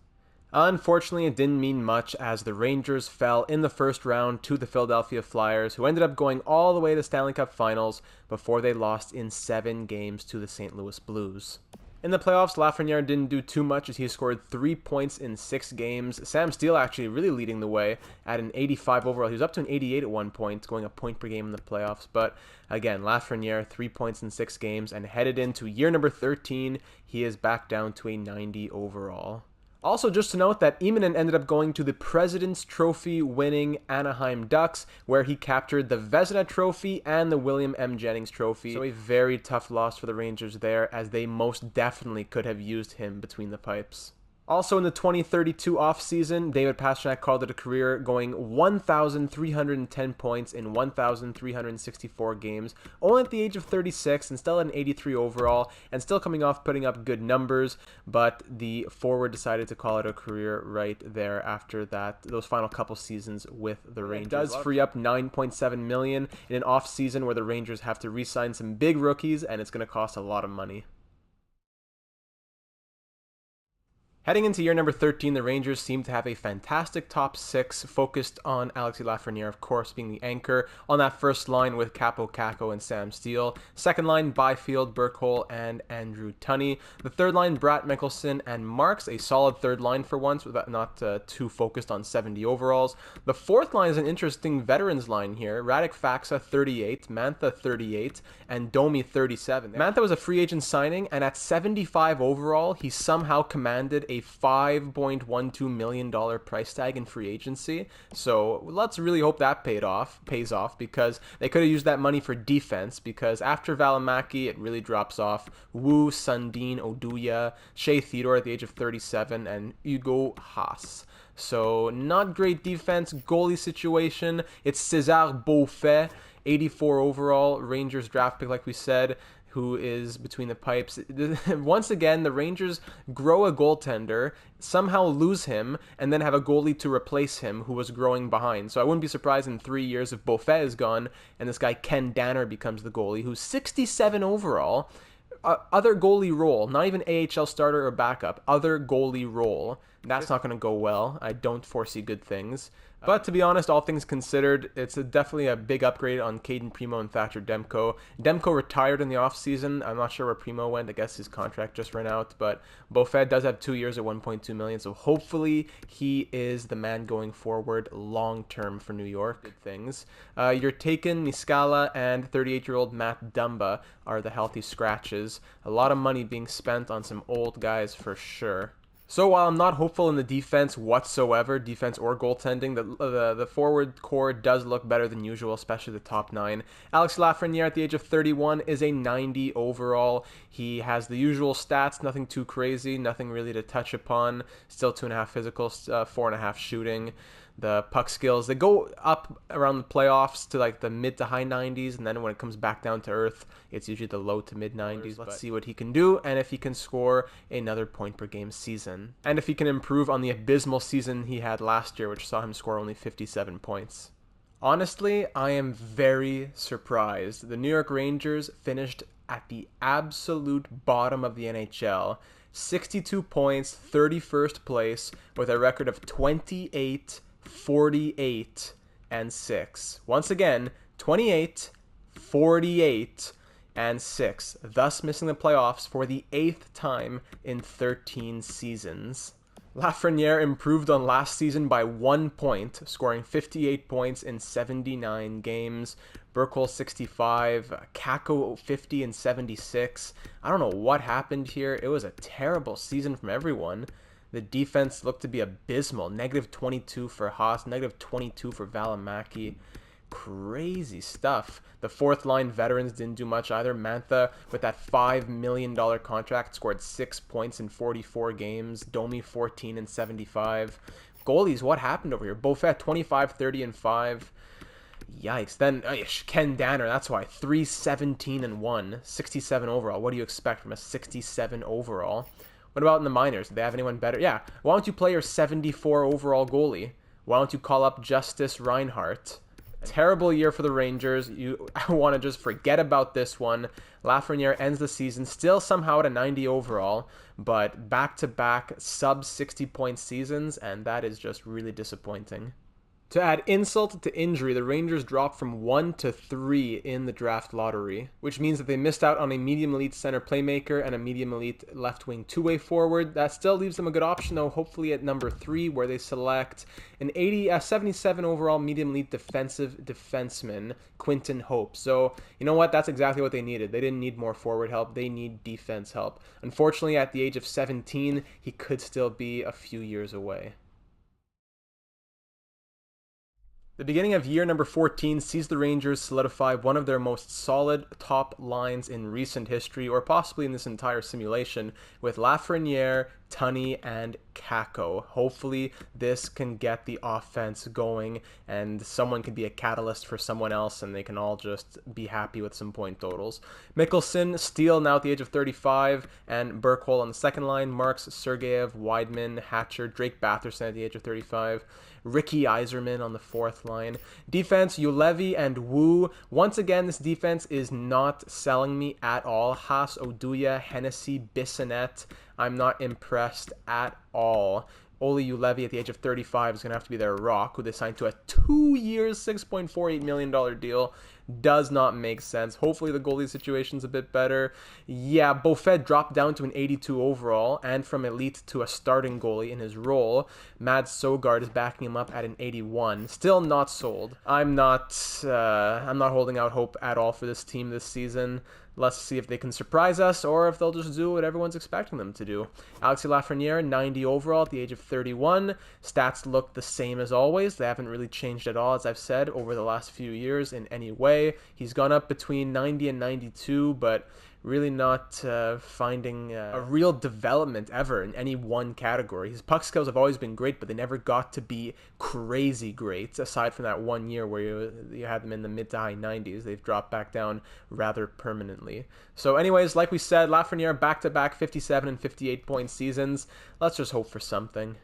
Unfortunately, it didn't mean much as the Rangers fell in the first round to the Philadelphia Flyers, who ended up going all the way to Stanley Cup Finals before they lost in 7 games to the St. Louis Blues. In the playoffs, Lafrenière didn't do too much as he scored 3 points in 6 games. Sam Steele actually really leading the way at an 85 overall. He was up to an 88 at one point, going a point per game in the playoffs. But again, Lafrenière, 3 points in 6 games, and headed into year number 13, he is back down to a 90 overall. Also, just to note that Immonen ended up going to the President's Trophy winning Anaheim Ducks, where he captured the Vezina Trophy and the William M. Jennings Trophy. So a very tough loss for the Rangers there, as they most definitely could have used him between the pipes. Also in the 2032 offseason, David Pastrnak called it a career, going 1,310 points in 1,364 games, only at the age of 36 and still at an 83 overall, and still coming off putting up good numbers, but the forward decided to call it a career right there after those final couple seasons with the Rangers. It does free up $9.7 million in an offseason where the Rangers have to re-sign some big rookies, and it's going to cost a lot of money. Heading into year number 13, the Rangers seem to have a fantastic top 6 focused on Alexis Lafrenière, of course, being the anchor on that first line with Kaapo Kakko and Sam Steele. Second line, Byfield, Burkholz, and Andrew Tunney. The third line, Brat Mickelson and Marks, a solid third line for once, not too focused on 70 overalls. The fourth line is an interesting veterans line here. Radek Faksa, 38, Mantha, 38, and Domi, 37. Mantha was a free agent signing, and at 75 overall, he somehow commanded a $5.12 million price tag in free agency. So let's really hope that pays off, because they could have used that money for defense, because after Valimaki, it really drops off. Wu, Sundin, Oduya, Shea Theodore at the age of 37, and Hugo Haas. So not great defense. Goalie situation, it's César Beaufet, 84 overall, Rangers draft pick like we said, who is between the pipes. Once again, the Rangers grow a goaltender, somehow lose him, and then have a goalie to replace him who was growing behind. So I wouldn't be surprised in 3 years if Beaufet is gone and this guy Ken Danner becomes the goalie, who's 67 overall. Other goalie role, not even AHL starter or backup, other goalie role. That's not going to go well. I don't foresee good things. But to be honest, all things considered, it's definitely a big upgrade on Caden Primo and Thatcher Demko. Demko retired in the offseason. I'm not sure where Primo went. I guess his contract just ran out. But Beaufet does have 2 years at $1.2 million. So hopefully he is the man going forward long-term for New York. Good things. Your Taken, Niskala, and 38-year-old Matt Dumba are the healthy scratches. A lot of money being spent on some old guys for sure. So while I'm not hopeful in the defense whatsoever, defense or goaltending, the forward core does look better than usual, especially the top nine. Alexis Lafrenière at the age of 31 is a 90 overall. He has the usual stats, nothing too crazy, nothing really to touch upon. Still 2.5 physical, 4.5 shooting. The puck skills, they go up around the playoffs to like the mid to high 90s, and then when it comes back down to earth, it's usually the low to mid 90s. Let's see what he can do, and if he can score another point per game season, and if he can improve on the abysmal season he had last year, which saw him score only 57 points. Honestly, I am very surprised. The New York Rangers finished at the absolute bottom of the NHL. 62 points, 31st place, with a record of 28, 48, and 6. Once again, 28, 48, and 6, thus missing the playoffs for the 8th time in 13 seasons. Lafrenière improved on last season by 1 point, scoring 58 points in 79 games. Burkle 65, Kako 50 and 76. I don't know what happened here. It was a terrible season from everyone. The defense looked to be abysmal. Negative 22 for Haas, negative 22 for Valimaki. Crazy stuff. The fourth line veterans didn't do much either. Mantha, with that $5 million contract, scored 6 points in 44 games. Domi 14 and 75. Goalies, what happened over here? Beaufet 25, 30 and 5. Yikes. Then Ken Danner, that's why, 317 and 1, 67 overall. What do you expect from a 67 overall? What about in the minors? Do they have anyone better? Yeah. Why don't you play your 74 overall goalie? Why don't you call up Justice Reinhart? Terrible year for the Rangers. I want to just forget about this one. Lafrenière ends the season still somehow at a 90 overall, but back-to-back sub 60-point seasons, and that is just really disappointing. To add insult to injury, the Rangers dropped from 1 to 3 in the draft lottery, which means that they missed out on a medium elite center playmaker and a medium elite left wing two-way forward. That still leaves them a good option, though, hopefully at number 3, where they select an 77 overall medium elite defensive defenseman, Quinton Hope. So, you know what? That's exactly what they needed. They didn't need more forward help. They need defense help. Unfortunately, at the age of 17, he could still be a few years away. The beginning of year number 14 sees the Rangers solidify one of their most solid top lines in recent history, or possibly in this entire simulation, with Lafrenière, Tunney, and Kako. Hopefully this can get the offense going and someone can be a catalyst for someone else and they can all just be happy with some point totals. Mickelson, Steele now at the age of 35, and Burkle on the second line, Marks, Sergeyev, Weidman, Hatcher, Drake Batherson at the age of 35, Ricky Yzerman on the fourth line. Defense, Ulevi and Wu. Once again, this defense is not selling me at all. Haas, Oduya, Hennessy, Bissonnette. I'm not impressed at all. Oli Ulevi at the age of 35 is going to have to be their rock, who they signed to a 2-year, $6.48 million deal. Does not make sense. Hopefully the goalie situation's a bit better. Yeah, Beaufet dropped down to an 82 overall, and from elite to a starting goalie in his role. Mads Sogard is backing him up at an 81. Still not sold. I'm not holding out hope at all for this team this season. Let's see if they can surprise us or if they'll just do what everyone's expecting them to do. Alexis Lafrenière, 90 overall at the age of 31. Stats look the same as always. They haven't really changed at all, as I've said, over the last few years in any way. He's gone up between 90 and 92, but really not finding a real development ever in any one category. His puck skills have always been great, but they never got to be crazy great, aside from that 1 year where you had them in the mid to high 90s. They've dropped back down rather permanently. So anyways, like we said, Lafrenière back-to-back 57 and 58 point seasons. Let's just hope for something.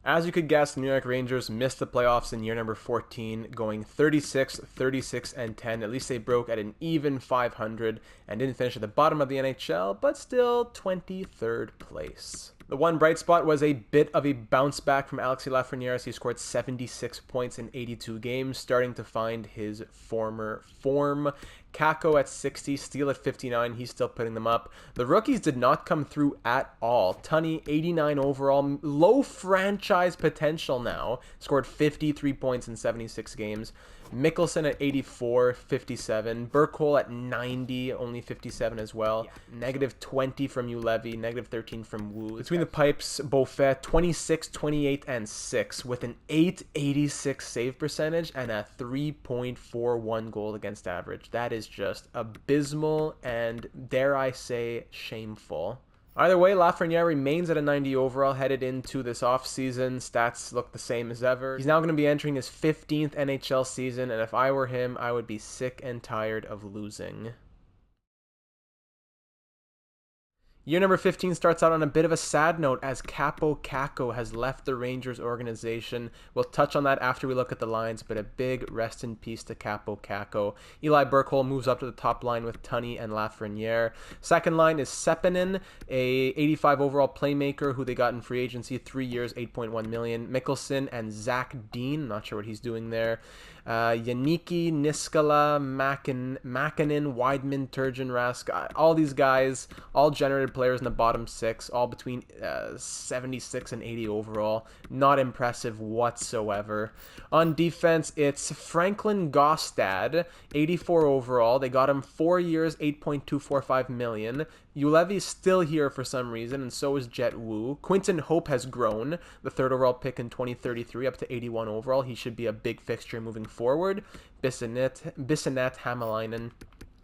As you could guess, the New York Rangers missed the playoffs in year number 14, going 36, 36, and 10. At least they broke at an even 500 and didn't finish at the bottom of the NHL, but still 23rd place. The one bright spot was a bit of a bounce back from Alexis Lafrenière as he scored 76 points in 82 games, starting to find his former form. Kako at 60, Steele at 59, he's still putting them up. The rookies did not come through at all. Tunney, 89 overall, low franchise potential now, scored 53 points in 76 games. Mikkelsen at 84, 57. Burkholm at 90, only 57 as well. Negative 20 from Ulevi, negative 13 from Wu. Between the pipes, Beaufet, 26, 28, and 6, with an 886 save percentage and a 3.41 goal against average. That is just abysmal and, dare I say, shameful. Either way, Lafrenière remains at a 90 overall headed into this offseason. Stats look the same as ever. He's now going to be entering his 15th NHL season, and if I were him, I would be sick and tired of losing. Year number 15 starts out on a bit of a sad note as Kaapo Kakko has left the Rangers organization. We'll touch on that after we look at the lines, but a big rest in peace to Kaapo Kakko. Eli Burkholm moves up to the top line with Tunney and Lafrenière. Second line is Seppänen, a 85 overall playmaker who they got in free agency, 3 years, $8.1 million. Mikkelsen and Zach Dean, not sure what he's doing there. Yannicki, Niskala, Makinen, Weidman, Turgeon, Rask, all these guys, all generated players in the bottom 6, all between 76 and 80 overall. Not impressive whatsoever. On defense, it's Franklin Gaustad, 84 overall. They got him 4 years, $8.245 million. Ulevi's still here for some reason, and so is Jet Wu. Quinton Hope has grown, the 3rd overall pick in 2033, up to 81 overall. He should be a big fixture moving forward. Bissonnette, Hämäläinen,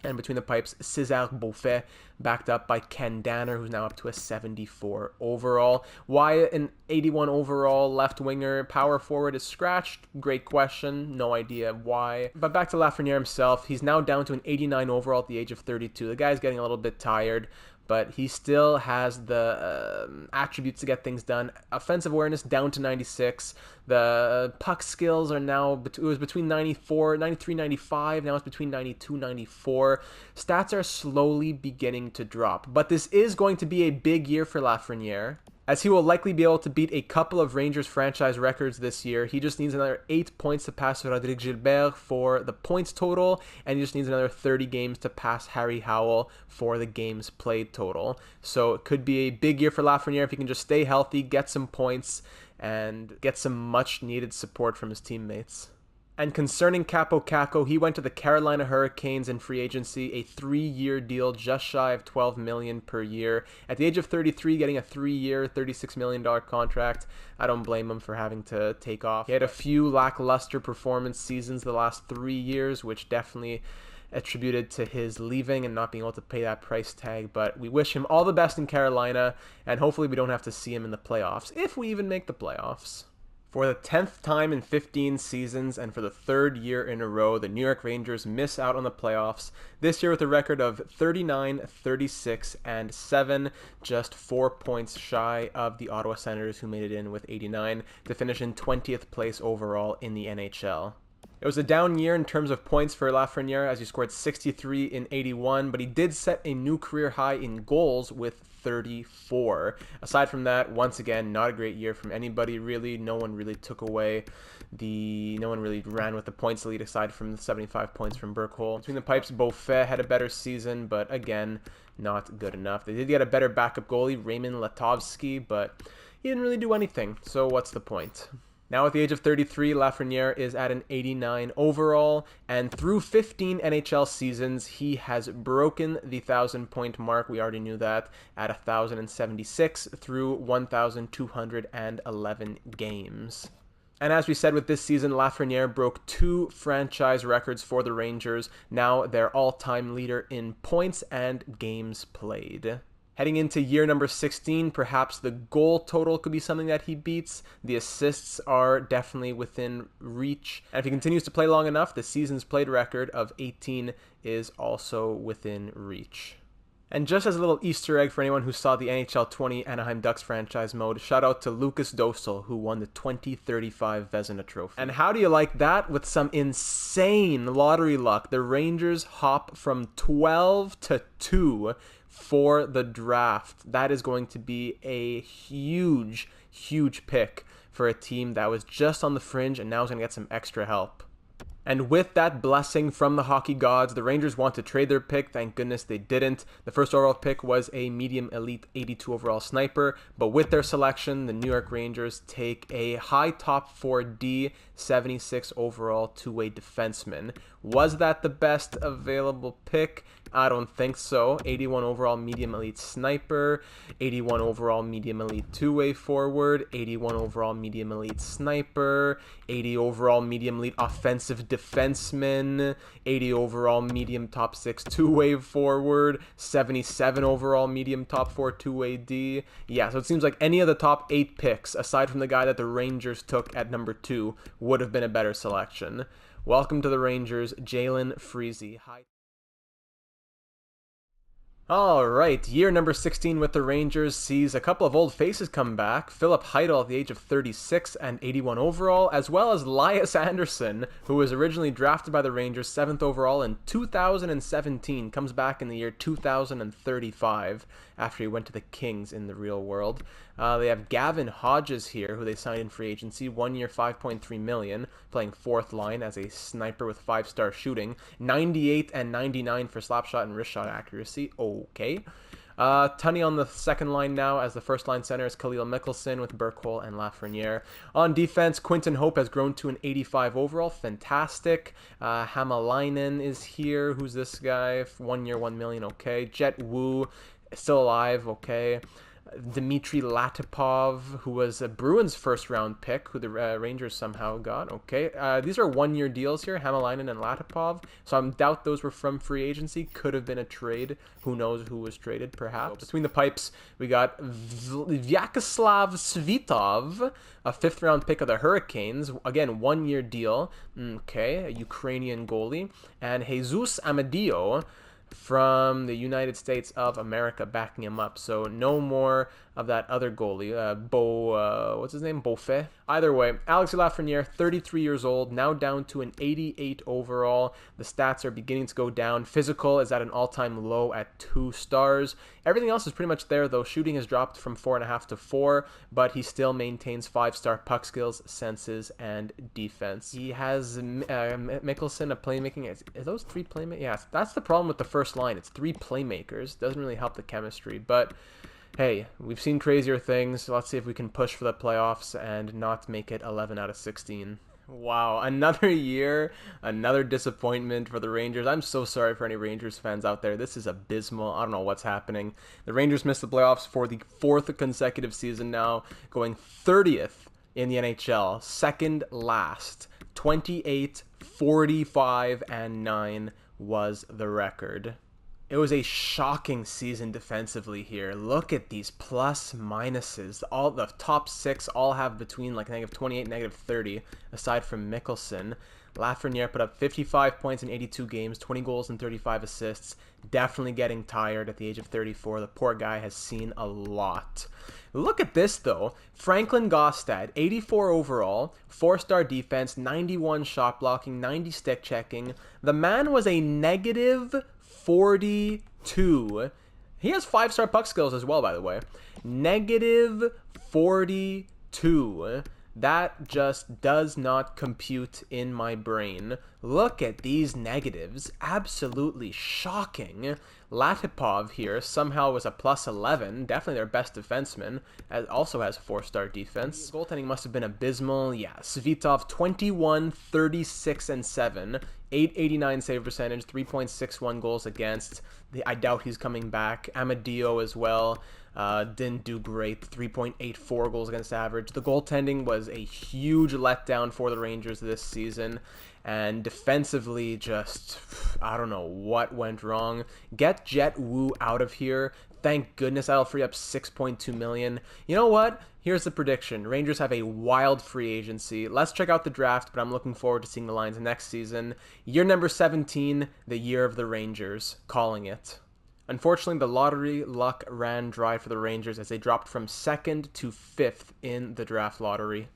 and between the pipes, César Beaufet, backed up by Ken Danner, who's now up to a 74 overall. Why an 81 overall left winger power forward is scratched? Great question. No idea why. But back to Lafrenière himself. He's now down to an 89 overall at the age of 32. The guy's getting a little bit tired, but he still has the attributes to get things done. Offensive awareness down to 96. The puck skills are now, it was between 93, 95. Now it's between 92, 94. Stats are slowly beginning to drop. But this is going to be a big year for Lafrenière, as he will likely be able to beat a couple of Rangers franchise records this year. He just needs another 8 points to pass Rodrigue Gilbert for the points total, and he just needs another 30 games to pass Harry Howell for the games played total. So it could be a big year for Lafrenière if he can just stay healthy, get some points, and get some much-needed support from his teammates. And concerning Kaapo Kakko, he went to the Carolina Hurricanes in free agency, a 3-year deal just shy of $12 million per year. At the age of 33, getting a 3-year, $36 million contract, I don't blame him for having to take off. He had a few lackluster performance seasons the last 3 years, which definitely attributed to his leaving and not being able to pay that price tag. But we wish him all the best in Carolina, and hopefully we don't have to see him in the playoffs, if we even make the playoffs. For the 10th time in 15 seasons and for the 3rd year in a row, the New York Rangers miss out on the playoffs. This year with a record of 39, 36, and 7, just 4 points shy of the Ottawa Senators, who made it in with 89, to finish in 20th place overall in the NHL. It was a down year in terms of points for Lafrenière, as he scored 63 in 81, but he did set a new career high in goals with 34. Aside from that, once again, not a great year from anybody, really. No one really ran with the points lead aside from the 75 points from Burkholm. Between the pipes, Beaufet had a better season, but again, not good enough. They did get a better backup goalie, Raymond Latovsky, but he didn't really do anything, so what's the point? Now at the age of 33, Lafrenière is at an 89 overall, and through 15 NHL seasons, he has broken the 1,000-point mark. We already knew that, at 1,076 through 1,211 games. And as we said with this season, Lafrenière broke 2 franchise records for the Rangers, now their all-time leader in points and games played. Heading into year number 16, perhaps the goal total could be something that he beats. The assists are definitely within reach. And if he continues to play long enough, the season's played record of 18 is also within reach. And just as a little Easter egg for anyone who saw the NHL 20 Anaheim Ducks franchise mode, shout out to Lucas Dostal, who won the 2035 Vezina Trophy. And how do you like that? With some insane lottery luck, the Rangers hop from 12 to 2 for the draft. That is going to be a huge, huge pick for a team that was just on the fringe and now is going to get some extra help. And with that blessing from the hockey gods, the Rangers want to trade their pick. Thank goodness they didn't. The first overall pick was a medium elite 82 overall sniper, but with their selection, the New York Rangers take a high top 4D 76 overall two-way defenseman. Was that the best available pick? I don't think so. 81 overall medium elite sniper, 81 overall medium elite two-way forward, 81 overall medium elite sniper, 80 overall medium elite offensive defenseman, 80 overall medium top 6 two-way forward, 77 overall medium top 4 two-way D. Yeah, so it seems like any of the top 8 picks, aside from the guy that the Rangers took at number 2, would have been a better selection. Welcome to the Rangers, Jalen Freese. Hi. All right, year number 16 with the Rangers sees a couple of old faces come back. Philip Heidel at the age of 36 and 81 overall, as well as Lias Andersson, who was originally drafted by the Rangers 7th overall in 2017, comes back in the year 2035 after he went to the Kings in the real world. They have Gavin Hodges here, who they signed in free agency, 1 year, $5.3 million, playing fourth line as a sniper with 5-star shooting, 98 and 99 for slap shot and wrist shot accuracy. Okay. Tunney on the second line now, as the first line center is Khalil Mickelson with Burkholz and Lafrenière. On defense, Quinton Hope has grown to an 85 overall. Fantastic. Hamalainen is here. Who's this guy? 1 year, $1 million. Okay. Jet Wu, still alive. Okay. Dmitry Latipov, who was a Bruins first-round pick, who the Rangers somehow got. Okay, these are one-year deals here, Hamalainen and Latipov, so I doubt those were from free agency. Could have been a trade. Who knows who was traded, perhaps. Between the pipes, we got Vyacheslav Svitov, a fifth-round pick of the Hurricanes. Again, one-year deal. Okay, a Ukrainian goalie. And Jesus Amadio from the United States of America backing him up. So no more of that other goalie, what's his name? Beaufait. Either way, Alexis Lafrenière, 33 years old, now down to an 88 overall. The stats are beginning to go down. Physical is at an all-time low at 2 stars. Everything else is pretty much there, though. Shooting has dropped from 4.5 to 4, but he still maintains 5-star puck skills, senses, and defense. He has Mickelson, a playmaking. Are those 3 playmakers? Yeah, that's the problem with the first line. It's 3 playmakers. Doesn't really help the chemistry, but hey, we've seen crazier things. Let's see if we can push for the playoffs and not make it 11 out of 16. Wow, another year, another disappointment for the Rangers. I'm so sorry for any Rangers fans out there. This is abysmal. I don't know what's happening. The Rangers missed the playoffs for the 4th consecutive season now, going 30th in the NHL, second last. 28, 45, and 9 was the record. It was a shocking season defensively here. Look at these plus minuses. All the top 6 all have between like -28 and -30, aside from Mickelson. Lafrenière put up 55 points in 82 games, 20 goals and 35 assists. Definitely getting tired at the age of 34. The poor guy has seen a lot. Look at this, though. Franklin Gaustad, 84 overall, 4-star defense, 91 shot blocking, 90 stick checking. The man was a -42. He has 5-star puck skills as well, by the way. -42. That just does not compute in my brain. Look at these negatives. Absolutely shocking. Latipov here somehow was a +11. Definitely their best defenseman. Also has 4-star defense. Goaltending must have been abysmal. Yeah, Svitov, 21, 36, and 7. 889 save percentage, 3.61 goals against. I doubt he's coming back. Amadio as well. Didn't do great. 3.84 goals against average. The goaltending was a huge letdown for the Rangers this season. And defensively, just, I don't know what went wrong. Get Jet Wu out of here. Thank goodness that'll free up $6.2 million. You know what? Here's the prediction. Rangers have a wild free agency. Let's check out the draft, but I'm looking forward to seeing the lines next season. Year number 17, the year of the Rangers. Calling it. Unfortunately, the lottery luck ran dry for the Rangers as they dropped from 2nd to 5th in the draft lottery.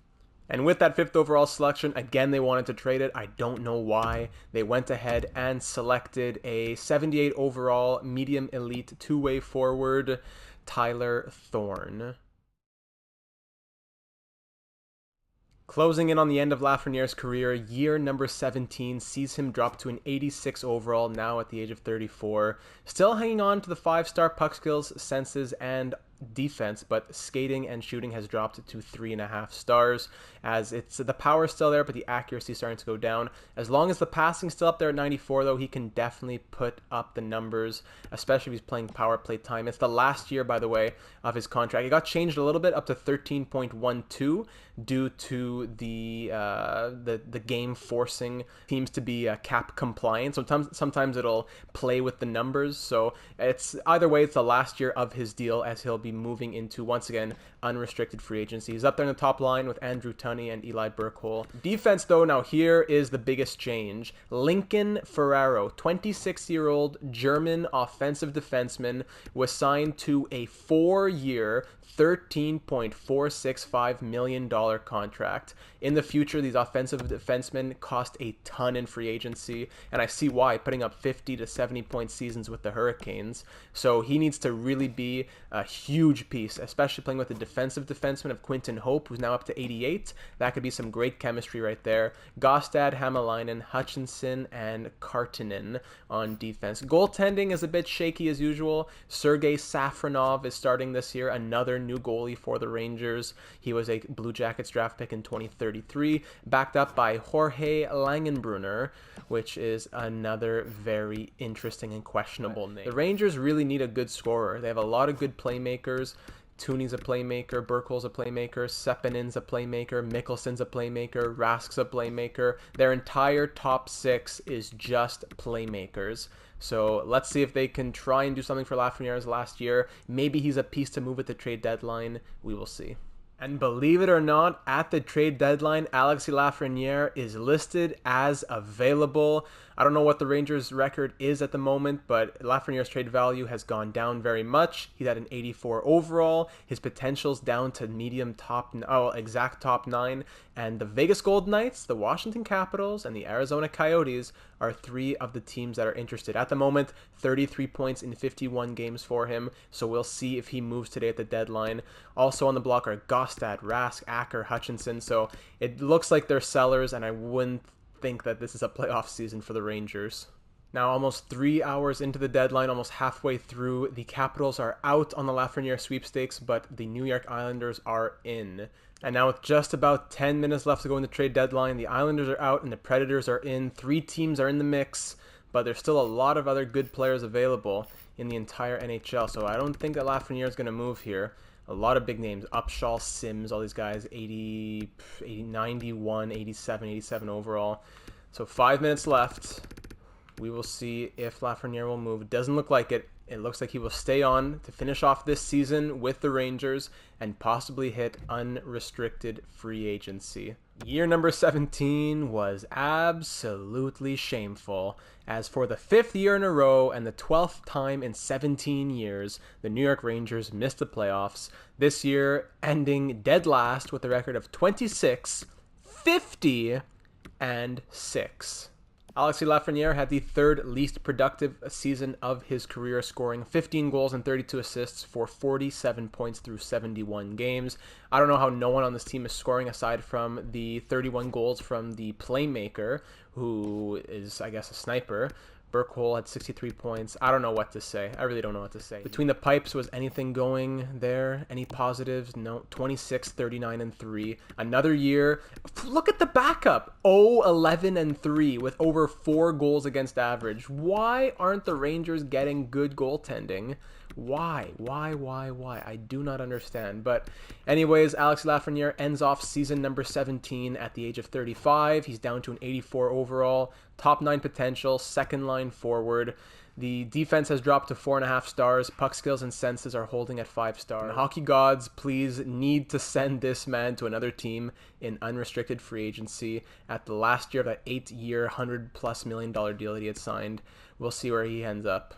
And with that 5th overall selection, again, they wanted to trade it. I don't know why. They went ahead and selected a 78 overall medium elite two-way forward, Tyler Thorne. Closing in on the end of Lafreniere's career, year number 17 sees him drop to an 86 overall, now at the age of 34. Still hanging on to the 5-star puck skills, senses, and defense, but skating and shooting has dropped to 3.5 stars, as it's the power still there, but the accuracy starting to go down. As long as the passing's still up there at 94, though, he can definitely put up the numbers, especially if he's playing power play time. It's the last year, by the way, of his contract. It got changed a little bit up to 13.12 due to the game forcing teams to be cap compliant. Sometimes it'll play with the numbers. So it's either way, it's the last year of his deal, as he'll be moving into, once again, unrestricted free agency. He's up there in the top line with Andrew Tunney and Eli Burkholz. Defense, though, now here is the biggest change. Lincoln Ferraro, 26-year-old German offensive defenseman, was signed to a 4-year, $13.465 million contract. In the future, these offensive defensemen cost a ton in free agency, and I see why, putting up 50 to 70 point seasons with the Hurricanes. So he needs to really be a huge piece, especially playing with the defensive defenseman of Quinton Hope, who's now up to 88. That could be some great chemistry right there. Gostad, Hamalainen, Hutchinson, and Kartinen on defense. Goaltending is a bit shaky as usual. Sergei Safronov is starting this year, another new goalie for the Rangers. He was a Blue Jackets draft pick in 2033, backed up by Jorge Langenbrunner, which is another very interesting and questionable name. The Rangers really need a good scorer. They have a lot of good playmakers. Tooney's a playmaker, Burkholz's a playmaker, Seppanin's a playmaker, Mickelson's a playmaker, Rask's a playmaker. Their entire top 6 is just playmakers. So let's see if they can try and do something for Lafreniere's last year. Maybe he's a piece to move at the trade deadline. We will see. And believe it or not, at the trade deadline, Alexis Lafrenière is listed as available. I don't know what the Rangers' record is at the moment, but Lafreniere's trade value has gone down very much. He's at an 84 overall. His potential's down to medium exact top 9. And the Vegas Golden Knights, the Washington Capitals, and the Arizona Coyotes are 3 of the teams that are interested. At the moment, 33 points in 51 games for him, so we'll see if he moves today at the deadline. Also on the block are Gostad, Rask, Acker, Hutchinson, so it looks like they're sellers, and I wouldn't think that this is a playoff season for the Rangers. Now, almost 3 hours into the deadline, almost halfway through, the Capitals are out on the Lafreniere sweepstakes, but the New York Islanders are in. And now with just about 10 minutes left to go in the trade deadline, the Islanders are out and the Predators are in. 3 teams are in the mix, but there's still a lot of other good players available in the entire NHL, so I don't think that Lafreniere is going to move here. A lot of big names, Upshaw, Sims, all these guys, 80, 91, 87 overall. So 5 minutes left. We will see if Lafreniere will move. It doesn't look like it. It looks like he will stay on to finish off this season with the Rangers and possibly hit unrestricted free agency. Year number 17 was absolutely shameful, as for the 5th year in a row and the 12th time in 17 years, the New York Rangers missed the playoffs, this year ending dead last with a record of 26, 50, and 6. Alexis Lafrenière had the 3rd least productive season of his career, scoring 15 goals and 32 assists for 47 points through 71 games. I don't know how no one on this team is scoring aside from the 31 goals from the playmaker, who is, I guess, a sniper. Burkholz had 63 points. I don't know what to say. I really don't know what to say. Between the pipes, was anything going there? Any positives? No. 26, 39, and 3. Another year. Look at the backup. 0, 11, and 3 with over 4 goals against average. Why aren't the Rangers getting good goaltending? Why? I do not understand. But anyways, Alexis Lafrenière ends off season number 17 at the age of 35. He's down to an 84 overall, top 9 potential, second line forward. The defense has dropped to 4.5 stars. Puck skills and senses are holding at 5 stars. And hockey gods, please need to send this man to another team in unrestricted free agency at the last year of that 8-year, $100+ million deal that he had signed. We'll see where he ends up.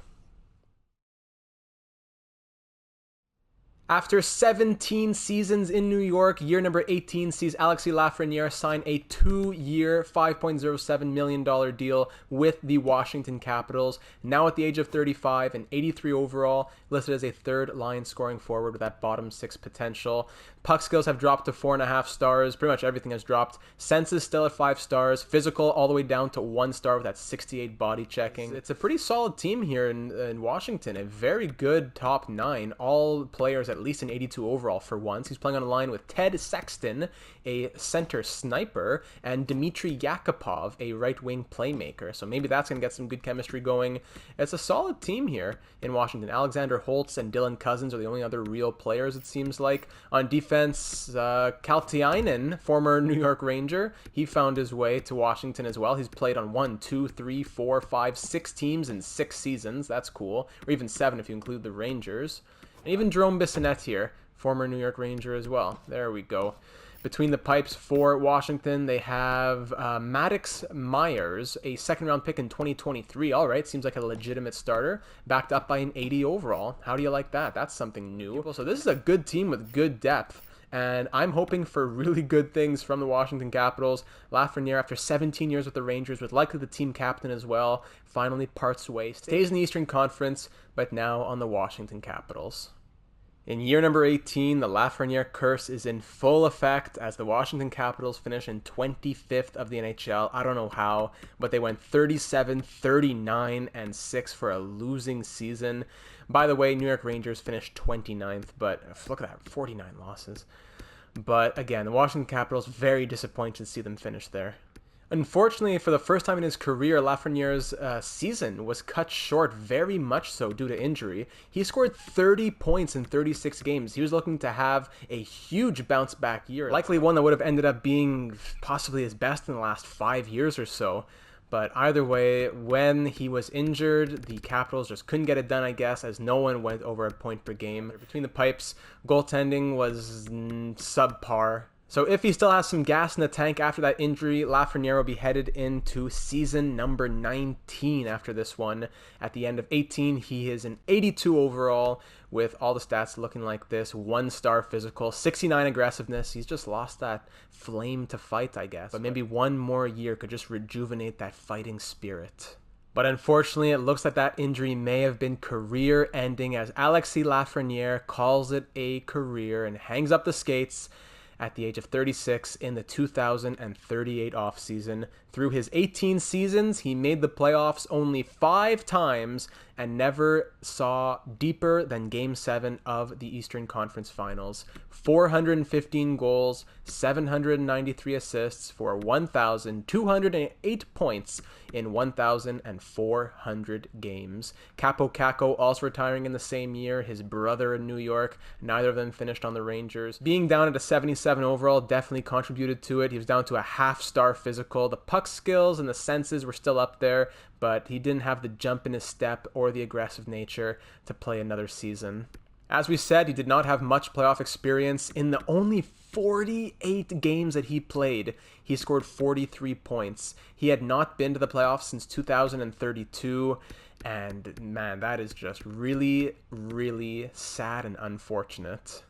After 17 seasons in New York, year number 18 sees Alexis Lafrenière sign a 2-year, $5.07 million deal with the Washington Capitals. Now at the age of 35 and 83 overall, listed as a 3rd line scoring forward with that bottom 6 potential. Puck skills have dropped to 4.5 stars. Pretty much everything has dropped. Sense is still at 5 stars. Physical all the way down to 1 star with that 68 body checking. It's a pretty solid team here in Washington. A very good top 9. All players at least an 82 overall for once. He's playing on a line with Ted Sexton, a center sniper, and Dmitry Yakupov, a right-wing playmaker. So maybe that's going to get some good chemistry going. It's a solid team here in Washington. Alexander Holtz and Dylan Cousins are the only other real players, it seems like. On defense, Kaltiainen, former New York Ranger, he found his way to Washington as well. He's played on 1, 2, 3, 4, 5, 6 teams in 6 seasons. That's cool. Or even 7 if you include the Rangers. And even Jerome Bissonnette here, former New York Ranger as well. There we go. Between the pipes for Washington, they have Maddox Myers, a second-round pick in 2023. All right, seems like a legitimate starter, backed up by an 80 overall. How do you like that? That's something new. So this is a good team with good depth, and I'm hoping for really good things from the Washington Capitals. Lafrenière, after 17 years with the Rangers, was likely the team captain as well, finally parts ways. Stays in the Eastern Conference, but now on the Washington Capitals. In year number 18, the Lafrenière curse is in full effect as the Washington Capitals finish in 25th of the NHL. I don't know how, but they went 37, 39, and 6 for a losing season. By the way, New York Rangers finished 29th, but look at that, 49 losses. But again, the Washington Capitals, very disappointed to see them finish there. Unfortunately, for the first time in his career, Lafreniere's season was cut short, very much so due to injury. He scored 30 points in 36 games. He was looking to have a huge bounce back year, likely one that would have ended up being possibly his best in the last 5 years or so. But either way, when he was injured, the Capitals just couldn't get it done, I guess, as no one went over a point per game. Between the pipes, goaltending was subpar. So if he still has some gas in the tank after that injury, Lafrenière will be headed into season number 19 after this one. At the end of 18, he is an 82 overall with all the stats looking like this. 1-star physical, 69 aggressiveness. He's just lost that flame to fight, I guess. But maybe one more year could just rejuvenate that fighting spirit. But unfortunately, it looks like that injury may have been career-ending as Alexis Lafrenière calls it a career and hangs up the skates at the age of 36 in the 2038 offseason. Through his 18 seasons, he made the playoffs only 5 times and never saw deeper than Game 7 of the Eastern Conference Finals. 415 goals, 793 assists for 1,208 points in 1,400 games. Capo Caco also retiring in the same year, his brother in New York. Neither of them finished on the Rangers. Being down at a 77 overall definitely contributed to it. He was down to a half-star physical. The puck skills and the senses were still up there, but he didn't have the jump in his step or the aggressive nature to play another season. As we said, he did not have much playoff experience. In the only 48 games that he played, he scored 43 points. He had not been to the playoffs since 2032, and man, that is just really, really sad and unfortunate.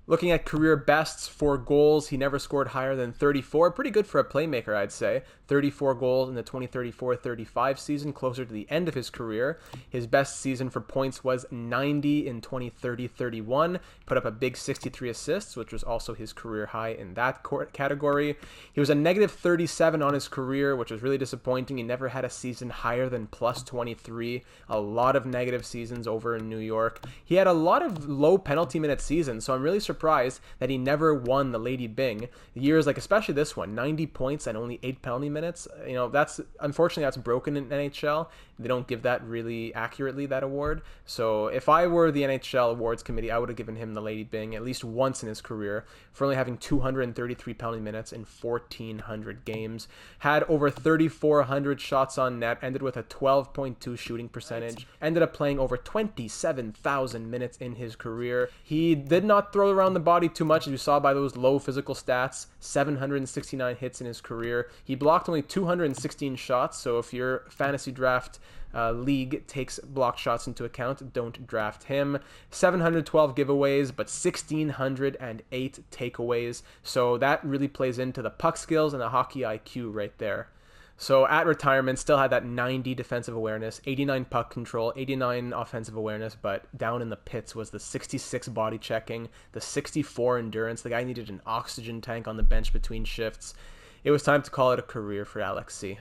Looking at career bests for goals, he never scored higher than 34. Pretty good for a playmaker, I'd say. 34 goals in the 2034-35 season, closer to the end of his career. His best season for points was 90 in 2030-31. Put up a big 63 assists, which was also his career high in that category. He was a negative 37 on his career, which was really disappointing. He never had a season higher than plus 23. A lot of negative seasons over in New York. He had a lot of low penalty minute seasons, so I'm really surprised that he never won the Lady Byng. Years like, especially this one, 90 points and only 8 penalty minutes. You know, unfortunately that's broken in NHL. They don't give that really accurately, that award. So if I were the NHL awards committee, I would have given him the Lady Byng at least once in his career for only having 233 penalty minutes in 1,400 games. Had over 3,400 shots on net, ended with a 12.2 shooting percentage, ended up playing over 27,000 minutes in his career. He did not throw around the body too much, as you saw by those low physical stats. 769 hits in his career. He blocked only 216 shots, so if your fantasy draft league takes blocked shots into account, don't draft him. 712 giveaways, but 1,608 takeaways. So that really plays into the puck skills and the hockey IQ right there. So at retirement, still had that 90 defensive awareness, 89 puck control, 89 offensive awareness, but down in the pits was the 66 body checking, the 64 endurance. The guy needed an oxygen tank on the bench between shifts. It was time to call it a career for Alexis.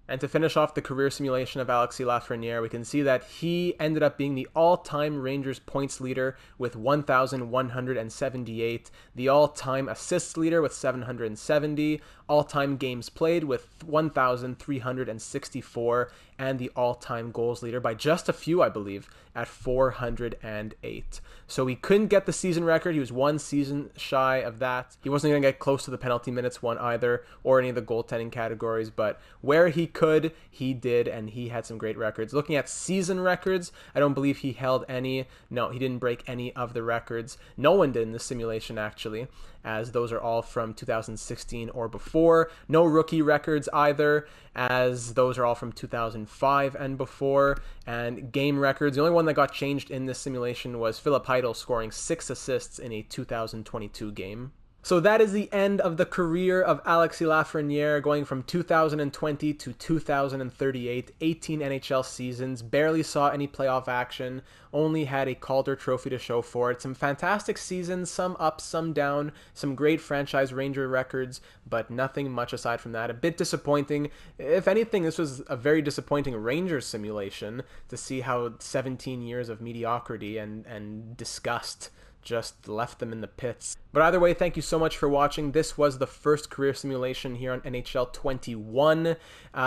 And to finish off the career simulation of Alexis Lafrenière, we can see that he ended up being the all-time Rangers points leader with 1,178, the all-time assists leader with 770, all-time games played with 1,364, and the all-time goals leader by just a few, I believe, at 408. So he couldn't get the season record. He was one season shy of that. He wasn't going to get close to the penalty minutes one either, or any of the goaltending categories, but where he could, he did, and he had some great records. Looking at season records, I don't believe he held any. No, he didn't break any of the records. No one did in this simulation, actually, as those are all from 2016 or before. No rookie records either, as those are all from 2005 and before. And game records, the only one that got changed in this simulation was Philip Heidel scoring 6 assists in a 2022 game. So that is the end of the career of Alexis Lafrenière, going from 2020 to 2038, 18 NHL seasons, barely saw any playoff action, only had a Calder Trophy to show for it. Some fantastic seasons, some up, some down, some great franchise Ranger records, but nothing much aside from that. A bit disappointing. If anything, this was a very disappointing Rangers simulation to see how 17 years of mediocrity and disgust just left them in the pits. But either way, thank you so much for watching. This was the first career simulation here on NHL 21.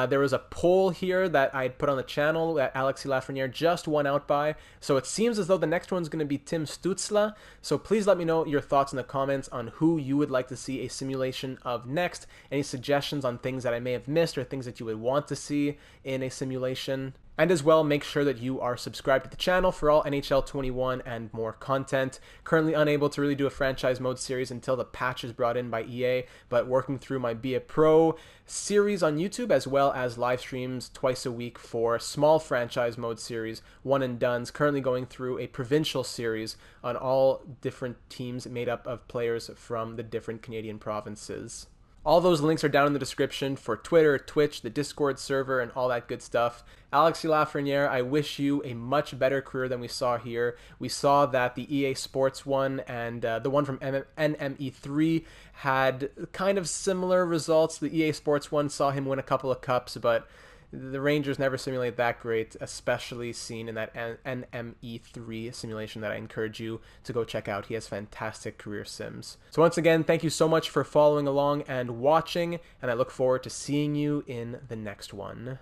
There was a poll here that I had put on the channel that Alexis Lafrenière just won out by. So it seems as though the next one's going to be Tim Stützle. So please let me know your thoughts in the comments on who you would like to see a simulation of next. Any suggestions on things that I may have missed or things that you would want to see in a simulation. And as well, make sure that you are subscribed to the channel for all NHL 21 and more content. Currently unable to really do a franchise mode series until the patch is brought in by EA, but working through my Be a Pro series on YouTube, as well as live streams twice a week for small franchise mode series, one and dones. Currently going through a provincial series on all different teams made up of players from the different Canadian provinces. All those links are down in the description for Twitter, Twitch, the Discord server, and all that good stuff. Alexis Lafrenière, I wish you a much better career than we saw here. We saw that the EA Sports one and the one from NME3 had kind of similar results. The EA Sports one saw him win a couple of cups, but the Rangers never simulate that great, especially seen in that NME3 simulation that I encourage you to go check out. He has fantastic career sims. So once again, thank you so much for following along and watching, and I look forward to seeing you in the next one.